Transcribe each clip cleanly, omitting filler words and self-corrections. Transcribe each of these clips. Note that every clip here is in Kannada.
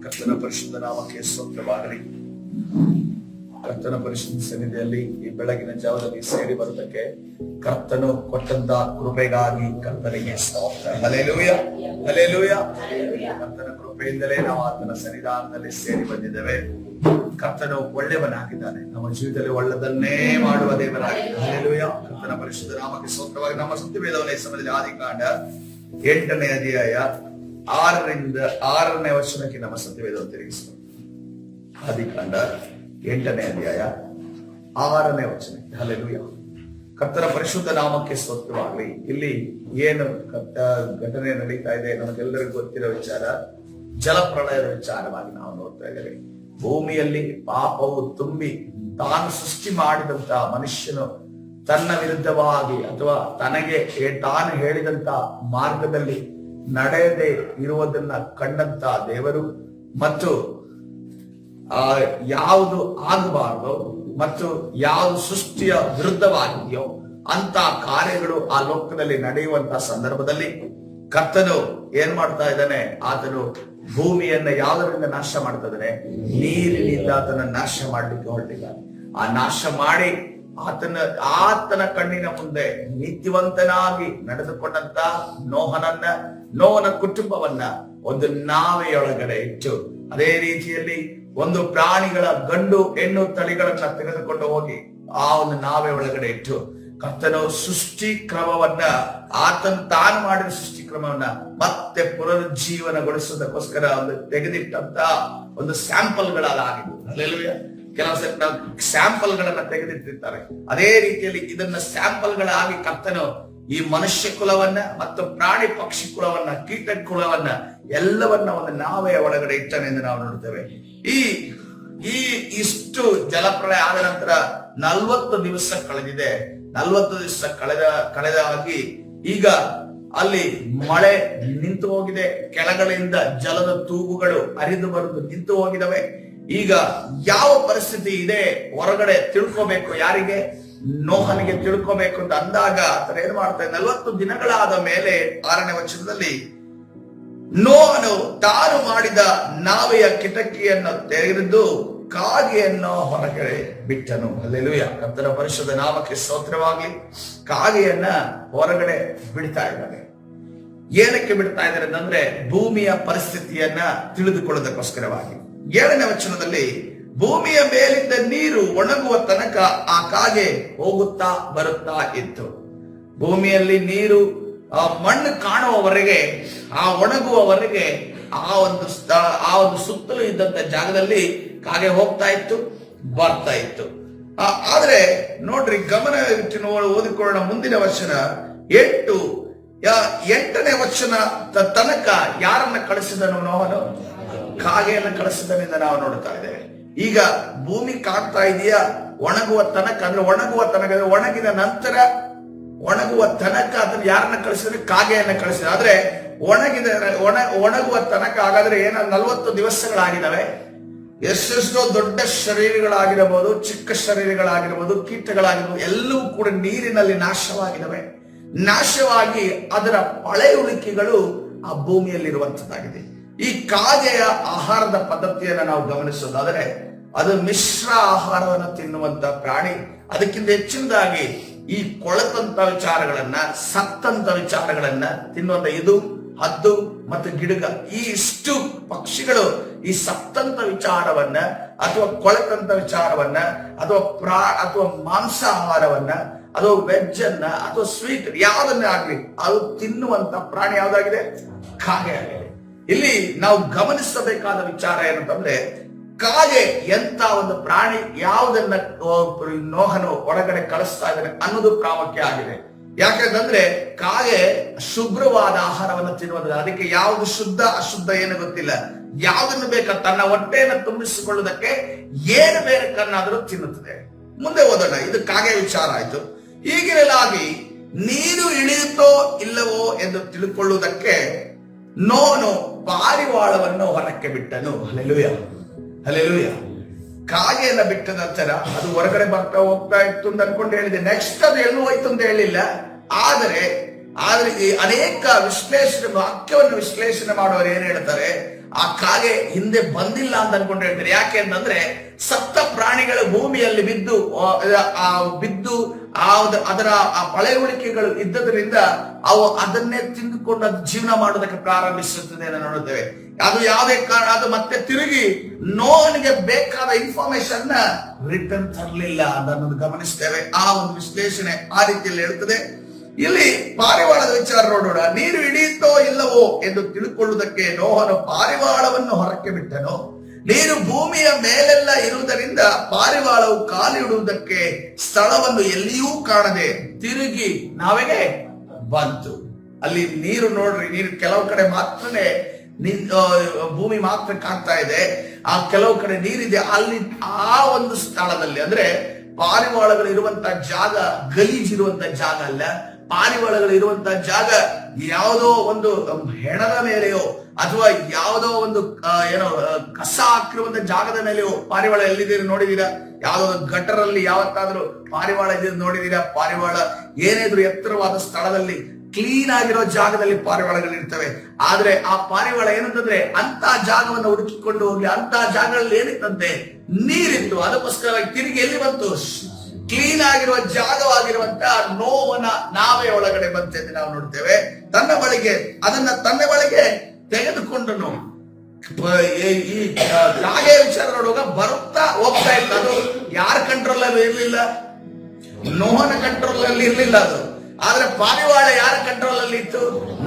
ಕರ್ತನ ಪರಿಶುದ್ಧ ನಾಮಕ್ಕೆ ಸ್ತೋತ್ರವಾಗಲಿ. ಕರ್ತನ ಪರಿಶುದ್ಧ ಸನ್ನಿಧಿಯಲ್ಲಿ ಈ ಬೆಳಗಿನ ಜಾವದಲ್ಲಿ ಸೇರಿ ಬರುವುದಕ್ಕೆ ಕರ್ತನು ಕೊಟ್ಟಂತ ಕೃಪೆಗಾಗಿ ಕರ್ತನಿಗೆ ಸ್ತೋತ್ರ. Hallelujah, hallelujah. ಕರ್ತನ ಕೃಪೆಯಿಂದಲೇ ನಾವು ಆತನ ಸನ್ನಿಧಾನದಲ್ಲಿ ಸೇರಿ ಬಂದಿದ್ದೇವೆ. ಕರ್ತನು ಒಳ್ಳೆಯವನಾಗಿದ್ದಾನೆ, ನಮ್ಮ ಜೀವಿತದಲ್ಲಿ ಒಳ್ಳೆದನ್ನೇ ಮಾಡುವ ದೇವರಾಗಿದ್ದಾನೆ. ಹಲ್ಲೆಲೂಯಾ. ಕರ್ತನ ಪರಿಶುದ್ಧ ನಾಮಕ್ಕೆ ಸ್ತೋತ್ರವಾಗಿ. ನಮ್ಮ ಸತ್ಯವೇದವನ್ನ ಈ ಸಮಯದಲ್ಲಿ ಆದಿಕಾಂಡ 8ನೇ ಅಧ್ಯಾಯ 6ರಿಂದ 6ನೇ ವಚನಕ್ಕೆ ನಮ್ಮ ಸತ್ಯವೇದವನ್ನು ತಿರುಗಿಸುವ. ಆದಿಕಾಂಡ 8ನೇ ಅಧ್ಯಾಯ 6ನೇ ವಚನಕ್ಕೆ. ಹಲ್ಲೆಲೂಯಾ. ಕರ್ತನ ಪರಿಶುದ್ಧ ನಾಮಕ್ಕೆ ಸ್ತೋತ್ರವಾಗಲಿ. ಇಲ್ಲಿ ಏನು ಘಟನೆ ನಡೀತಾ ಇದೆ ನಮಗೆಲ್ಲರಿಗೂ ಗೊತ್ತಿರೋ ವಿಚಾರ, ಜಲಪ್ರಳಯದ ವಿಚಾರವಾಗಿ ನಾವು ನೋಡ್ತಾ ಇದ್ದೇವೆ. ಭೂಮಿಯಲ್ಲಿ ಪಾಪವು ತುಂಬಿ ತಾನು ಸೃಷ್ಟಿ ಮಾಡಿದಂತ ಮನುಷ್ಯನು ತನ್ನ ವಿರುದ್ಧವಾಗಿ ಅಥವಾ ತನಗೆ ತಾನು ಹೇಳಿದಂತ ಮಾರ್ಗದಲ್ಲಿ ನಡೆಯದೆ ಇರುವುದನ್ನ ಕಂಡಂತ ದೇವರು ಮತ್ತು ಯಾವುದು ಆಗಬಾರ್ದು ಮತ್ತು ಯಾವುದು ಸೃಷ್ಟಿಯ ವಿರುದ್ಧವಾಗಿದೆಯೋ ಅಂತ ಕಾರ್ಯಗಳು ಆ ಲೋಕದಲ್ಲಿ ನಡೆಯುವಂತಹ ಸಂದರ್ಭದಲ್ಲಿ ಕರ್ತನು ಏನ್ ಮಾಡ್ತಾ ಇದ್ದಾನೆ? ಆತನು ಭೂಮಿಯನ್ನ ಯಾವುದರಿಂದ ನಾಶ ಮಾಡ್ತಾ ಇದ್ದಾನೆ? ನೀರಿನಿಂದ ಆತನ ನಾಶ ಮಾಡ್ಲಿಕ್ಕೆ ಹೊರಟಿದ್ದಾನೆ. ಆ ನಾಶ ಮಾಡಿ ಆತನ ಕಣ್ಣಿನ ಮುಂದೆ ನೀತಿವಂತನಾಗಿ ನಡೆದುಕೊಂಡಂತ ನೋಹನ ಕುಟುಂಬವನ್ನ ಒಂದು ನಾವೆಯೊಳಗಡೆ ಇಟ್ಟು, ಅದೇ ರೀತಿಯಲ್ಲಿ ಒಂದು ಪ್ರಾಣಿಗಳ ಗಂಡು ಹೆಣ್ಣು ತಳಿಗಳನ್ನ ತೆಗೆದುಕೊಂಡು ಹೋಗಿ ಆ ಒಂದು ನಾವೆ ಒಳಗಡೆ ಇಟ್ಟು ಕರ್ತನು ಸೃಷ್ಟಿ ಕ್ರಮವನ್ನ ತಾನು ಮಾಡಿದ ಸೃಷ್ಟಿ ಕ್ರಮವನ್ನ ಮತ್ತೆ ಪುನರುಜ್ಜೀವನಗೊಳಿಸೋದಕ್ಕೋಸ್ಕರ ಒಂದು ತೆಗೆದಿಟ್ಟಂತ ಒಂದು ಸ್ಯಾಂಪಲ್ಗಳಾಗಿದ್ದು. ಅಲ್ಲೆಲ್ಲೂಯಾ. ಕೆಲವು ಸರಿ ನಾವು ಸ್ಯಾಂಪಲ್ ಗಳನ್ನ ತೆಗೆದಿಟ್ಟಿರ್ತಾರೆ. ಅದೇ ರೀತಿಯಲ್ಲಿ ಇದನ್ನ ಸ್ಯಾಂಪಲ್ಗಳಾಗಿ ಕರ್ತನು ಈ ಮನುಷ್ಯ ಕುಲವನ್ನ ಮತ್ತು ಪ್ರಾಣಿ ಪಕ್ಷಿ ಕುಲವನ್ನ ಕೀಟ ಕುಲವನ್ನ ಎಲ್ಲವನ್ನ ಒಂದು ನಾವೇ ಒಳಗಡೆ ಇಟ್ಟನೆ ಎಂದು ನಾವು ನೋಡ್ತೇವೆ. ಇಷ್ಟು ಜಲಪ್ರಳಯ ಆದ ನಂತರ 40 ದಿವಸ ಕಳೆದಿದೆ. 40 ದಿವಸ ಕಳೆದಾಗಿ ಈಗ ಅಲ್ಲಿ ಮಳೆ ನಿಂತು ಹೋಗಿದೆ. ಕೆಳಗಡೆಯಿಂದ ಜಲದ ತೂಗುಗಳು ಹರಿದು ಬರೆದು ನಿಂತು ಹೋಗಿದವೆ. ಈಗ ಯಾವ ಪರಿಸ್ಥಿತಿ ಇದೆ ಹೊರಗಡೆ ತಿಳ್ಕೋಬೇಕು. ಯಾರಿಗೆ? ನೋಹನಿಗೆ ತಿಳ್ಕೋಬೇಕು ಅಂತ ಅಂದಾಗ ಆತರ ಏನ್ ಮಾಡ್ತಾರೆ? 40 ದಿನಗಳಾದ ಮೇಲೆ 6ನೇ ವಚನದಲ್ಲಿ ನೋಹನು ತಾನು ಮಾಡಿದ ನಾವೆಯ ಕಿಟಕಿಯನ್ನು ತೆರೆದು ಕಾಗೆಯನ್ನು ಹೊರಗೆ ಬಿಟ್ಟನು. ಹಲ್ಲೆಲೂಯಾ. ಕರ್ತನ ಪರಿಶುದ್ಧ ನಾಮಕ್ಕೆ ಸ್ತೋತ್ರವಾಗಲಿ. ಕಾಗೆಯನ್ನ ಹೊರಗಡೆ ಬಿಡ್ತಾ ಇದ್ದಾನೆ. ಏನಕ್ಕೆ ಬಿಡ್ತಾ ಇದ್ದಾರೆ ಅಂತಂದ್ರೆ ಭೂಮಿಯ ಪರಿಸ್ಥಿತಿಯನ್ನ ತಿಳಿದುಕೊಳ್ಳೋದಕ್ಕೋಸ್ಕರವಾಗಿ. 7ನೇ ವಚನದಲ್ಲಿ ಭೂಮಿಯ ಮೇಲಿದ್ದ ನೀರು ಒಣಗುವ ತನಕ ಆ ಕಾಗೆ ಹೋಗುತ್ತಾ ಬರುತ್ತಾ ಇತ್ತು. ಭೂಮಿಯಲ್ಲಿ ನೀರು ಮಣ್ಣು ಕಾಣುವವರೆಗೆ, ಒಣಗುವವರೆಗೆ ಆ ಒಂದು ಸುತ್ತಲೂ ಇದ್ದಂತ ಜಾಗದಲ್ಲಿ ಕಾಗೆ ಹೋಗ್ತಾ ಇತ್ತು, ಬರ್ತಾ ಇತ್ತು. ಆದ್ರೆ ನೋಡ್ರಿ, ಗಮನ ಇಟ್ಟು ಓದಿಕೊಳ್ಳೋಣ. ಮುಂದಿನ ವಚನ 8ನೇ ವಚನ ತನಕ ಯಾರನ್ನ ಕಳಿಸಿದನು ನೋಹನು? ಕಾಗೆಯನ್ನು ಕಳಿಸಿದನೆಂದು ನಾವು ನೋಡ್ತಾ ಇದ್ದೇವೆ. ಈಗ ಭೂಮಿ ಕಾಣ್ತಾ ಇದೆಯಾ? ಒಣಗುವ ತನಕ, ಅಂದ್ರೆ ಒಣಗಿದ ನಂತರ ಒಣಗುವ ತನಕ ಅದನ್ನ ಯಾರನ್ನ ಕಳಿಸಿದ್ರೆ? ಕಾಗೆಯನ್ನ ಕಳಿಸಿದ. ಆದ್ರೆ ಒಣಗುವ ತನಕ ಹಾಗಾದ್ರೆ 40 ದಿವಸಗಳಾಗಿದ್ದಾವೆ. ಎಷ್ಟೆಷ್ಟೋ ದೊಡ್ಡ ಶರೀರಗಳಾಗಿರಬಹುದು, ಚಿಕ್ಕ ಶರೀರಗಳಾಗಿರಬಹುದು, ಕೀಟಗಳಾಗಿರ್ಬೋದು, ಎಲ್ಲವೂ ಕೂಡ ನೀರಿನಲ್ಲಿ ನಾಶವಾಗಿದ್ದಾವೆ. ನಾಶವಾಗಿ ಅದರ ಪಳೆಯುಳಿಕೆಗಳು ಆ ಭೂಮಿಯಲ್ಲಿರುವಂತದ್ದಾಗಿದೆ. ಈ ಕಾಗೆಯ ಆಹಾರದ ಪದ್ಧತಿಯನ್ನು ನಾವು ಗಮನಿಸೋದಾದರೆ ಅದು ಮಿಶ್ರ ಆಹಾರವನ್ನು ತಿನ್ನುವಂತ ಪ್ರಾಣಿ. ಅದಕ್ಕಿಂತ ಹೆಚ್ಚಿನದಾಗಿ ಈ ಕೊಳೆತಂತ ವಿಚಾರಗಳನ್ನ, ಸತ್ತಂತ ವಿಚಾರಗಳನ್ನ ತಿನ್ನುವಂತ ಇದು ಹದ್ದು ಮತ್ತು ಗಿಡಗ, ಈ ಇಷ್ಟು ಪಕ್ಷಿಗಳು ಈ ಸತ್ತಂತ ವಿಚಾರವನ್ನ ಅಥವಾ ಕೊಳೆತಂತ ವಿಚಾರವನ್ನ ಅಥವಾ ಮಾಂಸಾಹಾರವನ್ನ ಅಥವಾ ವೆಜ್ ಅನ್ನ ಅಥವಾ ಸ್ವೀಟ್ ಯಾವುದನ್ನೇ ಆಗ್ಲಿ ಅದು ತಿನ್ನುವಂತ ಪ್ರಾಣಿ ಯಾವ್ದಾಗಿದೆ? ಕಾಗೆ ಆಗಿದೆ. ಇಲ್ಲಿ ನಾವು ಗಮನಿಸಬೇಕಾದ ವಿಚಾರ ಏನಂತಂದ್ರೆ, ಕಾಗೆ ಎಂತ ಒಂದು ಪ್ರಾಣಿ, ಯಾವುದನ್ನ ನೋಹನು ಹೊರಗಡೆ ಕಳಿಸ್ತಾ ಇದ್ದಾನೆ ಅನ್ನೋದು ಪ್ರಾಮುಖ್ಯ ಆಗಿದೆ. ಯಾಕಂತಂದ್ರೆ ಕಾಗೆ ಶುಭ್ರವಾದ ಆಹಾರವನ್ನು ತಿನ್ನುವಂತ, ಅದಕ್ಕೆ ಯಾವುದು ಶುದ್ಧ ಅಶುದ್ಧ ಏನು ಗೊತ್ತಿಲ್ಲ. ಯಾವುದನ್ನು ಬೇಕಾದ ತನ್ನ ಹೊಟ್ಟೆಯನ್ನು ತುಂಬಿಸಿಕೊಳ್ಳುವುದಕ್ಕೆ ಏನು ಬೇಕನ್ನಾದರೂ ತಿನ್ನುತ್ತದೆ. ಮುಂದೆ ಓದೋಣ. ಇದು ಕಾಗೆ ವಿಚಾರ ಆಯ್ತು. ಹೀಗಿರಲಾಗಿ ನೀರು ಇಳಿಯುತ್ತೋ ಇಲ್ಲವೋ ಎಂದು ತಿಳ್ಕೊಳ್ಳುವುದಕ್ಕೆ ನೋಹನು ಪಾರಿವಾಳವನ್ನು ಹೊರಕ್ಕೆ ಬಿಟ್ಟನು. Hallelujah, hallelujah. ಕಾಗೆಯನ್ನ ಬಿಟ್ಟ ನಂತರ ಅದು ಹೊರಗಡೆ ಬರ್ತಾ ಹೋಗ್ತಾ ಇತ್ತು ಅಂತ ಅನ್ಕೊಂಡು ಹೇಳಿದೆ. ನೆಕ್ಸ್ಟ್ ಅದು ಎಲ್ಲೂ ಹೋಯ್ತು ಅಂತ ಹೇಳಿಲ್ಲ. ಆದರೆ ಈ ಅನೇಕ ವಾಕ್ಯವನ್ನು ವಿಶ್ಲೇಷಣೆ ಮಾಡುವವರು ಏನ್ ಹೇಳ್ತಾರೆ? ಆ ಕಾಗೆ ಹಿಂದೆ ಬಂದಿಲ್ಲ ಅಂತ ಅನ್ಕೊಂಡು ಹೇಳ್ತಾರೆ. ಯಾಕೆ ಅಂತಂದ್ರೆ ಸತ್ತ ಪ್ರಾಣಿಗಳು ಭೂಮಿಯಲ್ಲಿ ಬಿದ್ದು ಅದರ ಆ ಪಳೆಯುಳಿಕೆಗಳು ಇದ್ದದರಿಂದ ಅವು ಅದನ್ನೇ ತಿಂದುಕೊಂಡು ಅದು ಜೀವನ ಮಾಡೋದಕ್ಕೆ ಪ್ರಾರಂಭಿಸುತ್ತದೆ ಅಂತ ನೋಡುತ್ತೇವೆ. ಅದು ಯಾವುದೇ ಕಾರಣ ಅದು ಮತ್ತೆ ತಿರುಗಿ ನೋವನಿಗೆ ಬೇಕಾದ ಇನ್ಫಾರ್ಮೇಶನ್ ರಿಟರ್ನ್ ತರಲಿಲ್ಲ ಅದನ್ನು ಗಮನಿಸ್ತೇವೆ. ಆ ಒಂದು ವಿಶ್ಲೇಷಣೆ ಆ ರೀತಿಯಲ್ಲಿ ಹೇಳ್ತದೆ. ಇಲ್ಲಿ ಪಾರಿವಾಳದ ವಿಚಾರ ನೋಡೋಣ. ನೀರು ಹಿಡಿಯುತ್ತೋ ಇಲ್ಲವೋ ಎಂದು ತಿಳ್ಕೊಳ್ಳುವುದಕ್ಕೆ ನೋಹನು ಪಾರಿವಾಳವನ್ನು ಹೊರಕ್ಕೆ ಬಿಟ್ಟನು. ನೀರು ಭೂಮಿಯ ಮೇಲೆಲ್ಲ ಇರುವುದರಿಂದ ಪಾರಿವಾಳವು ಕಾಲಿಡುವುದಕ್ಕೆ ಸ್ಥಳವನ್ನು ಎಲ್ಲಿಯೂ ಕಾಣದೆ ತಿರುಗಿ ನಾವೆಗೆ ಬಂತು. ಅಲ್ಲಿ ನೀರು ನೋಡ್ರಿ, ನೀರು ಕೆಲವು ಕಡೆ ಮಾತ್ರನೇ ಭೂಮಿ ಮಾತ್ರ ಕಾಣ್ತಾ ಇದೆ, ಆ ಕೆಲವು ಕಡೆ ನೀರಿದೆ. ಅಲ್ಲಿ ಆ ಒಂದು ಸ್ಥಳದಲ್ಲಿ ಅಂದ್ರೆ ಪಾರಿವಾಳಗಳು ಇರುವಂತಹ ಜಾಗ ಗಲೀಜಿರುವಂತಹ ಜಾಗ ಅಲ್ಲ. ಪಾರಿವಾಳಗಳು ಇರುವಂತಹ ಜಾಗ ಯಾವುದೋ ಒಂದು ಹೆಣದ ಮೇಲೆಯೋ ಅಥವಾ ಯಾವುದೋ ಒಂದು ಕಸ ಹಾಕಿರುವಂತ ಜಾಗದ ಮೇಲೆಯೋ ಪಾರಿವಾಳ ಎಲ್ಲಿದ್ದೀರಿ ನೋಡಿದೀರಾ? ಯಾವುದೋ ಗಟರ್ ಅಲ್ಲಿ ಯಾವತ್ತಾದ್ರೂ ಪಾರಿವಾಳ ಇದ್ದಿದ್ದು ನೋಡಿದೀರಾ? ಪಾರಿವಾಳ ಏನಿದ್ರು ಎತ್ತರವಾದ ಸ್ಥಳದಲ್ಲಿ ಕ್ಲೀನ್ ಆಗಿರೋ ಜಾಗದಲ್ಲಿ ಪಾರಿವಾಳಗಳು ಇರ್ತವೆ. ಆದ್ರೆ ಆ ಪಾರಿವಾಳ ಏನಂತಂದ್ರೆ ಅಂತ ಜಾಗವನ್ನು ಹುಡುಕಿಕೊಂಡು ಹೋಗಿ ಅಂತ ಜಾಗಗಳಲ್ಲಿ ಏನಿತ್ತಂತೆ ನೀರಿತ್ತು. ಅದಕ್ಕೋಸ್ಕರವಾಗಿ ತಿರುಗಿ ಎಲ್ಲಿ ಬಂತು? ಕ್ಲೀನ್ ಆಗಿರುವ ಜಾಗವಾಗಿರುವಂತ ನೋವನ ನಾವೇ ಒಳಗಡೆ ಬಂತೆ ಎಂದು ನಾವು ನೋಡ್ತೇವೆ. ತನ್ನ ಬಳಿಗೆ ತೆಗೆದುಕೊಂಡನು. ಈ ಕಾಗೆ ವಿಚಾರ ನೋಡುವಾಗ ಬರುತ್ತಾ ಹೋಗ್ತಾ ಇತ್ತು. ಅದು ಯಾರ ಕಂಟ್ರೋಲ್ ಅಲ್ಲಿ ಇರ್ಲಿಲ್ಲ, ನೋಹನ ಕಂಟ್ರೋಲ್ ಅಲ್ಲಿ ಇರ್ಲಿಲ್ಲ ಅದು. ಆದ್ರೆ ಪಾರಿವಾಳ ಯಾರ ಕಂಟ್ರೋಲ್ ಅಲ್ಲಿ ಇತ್ತು?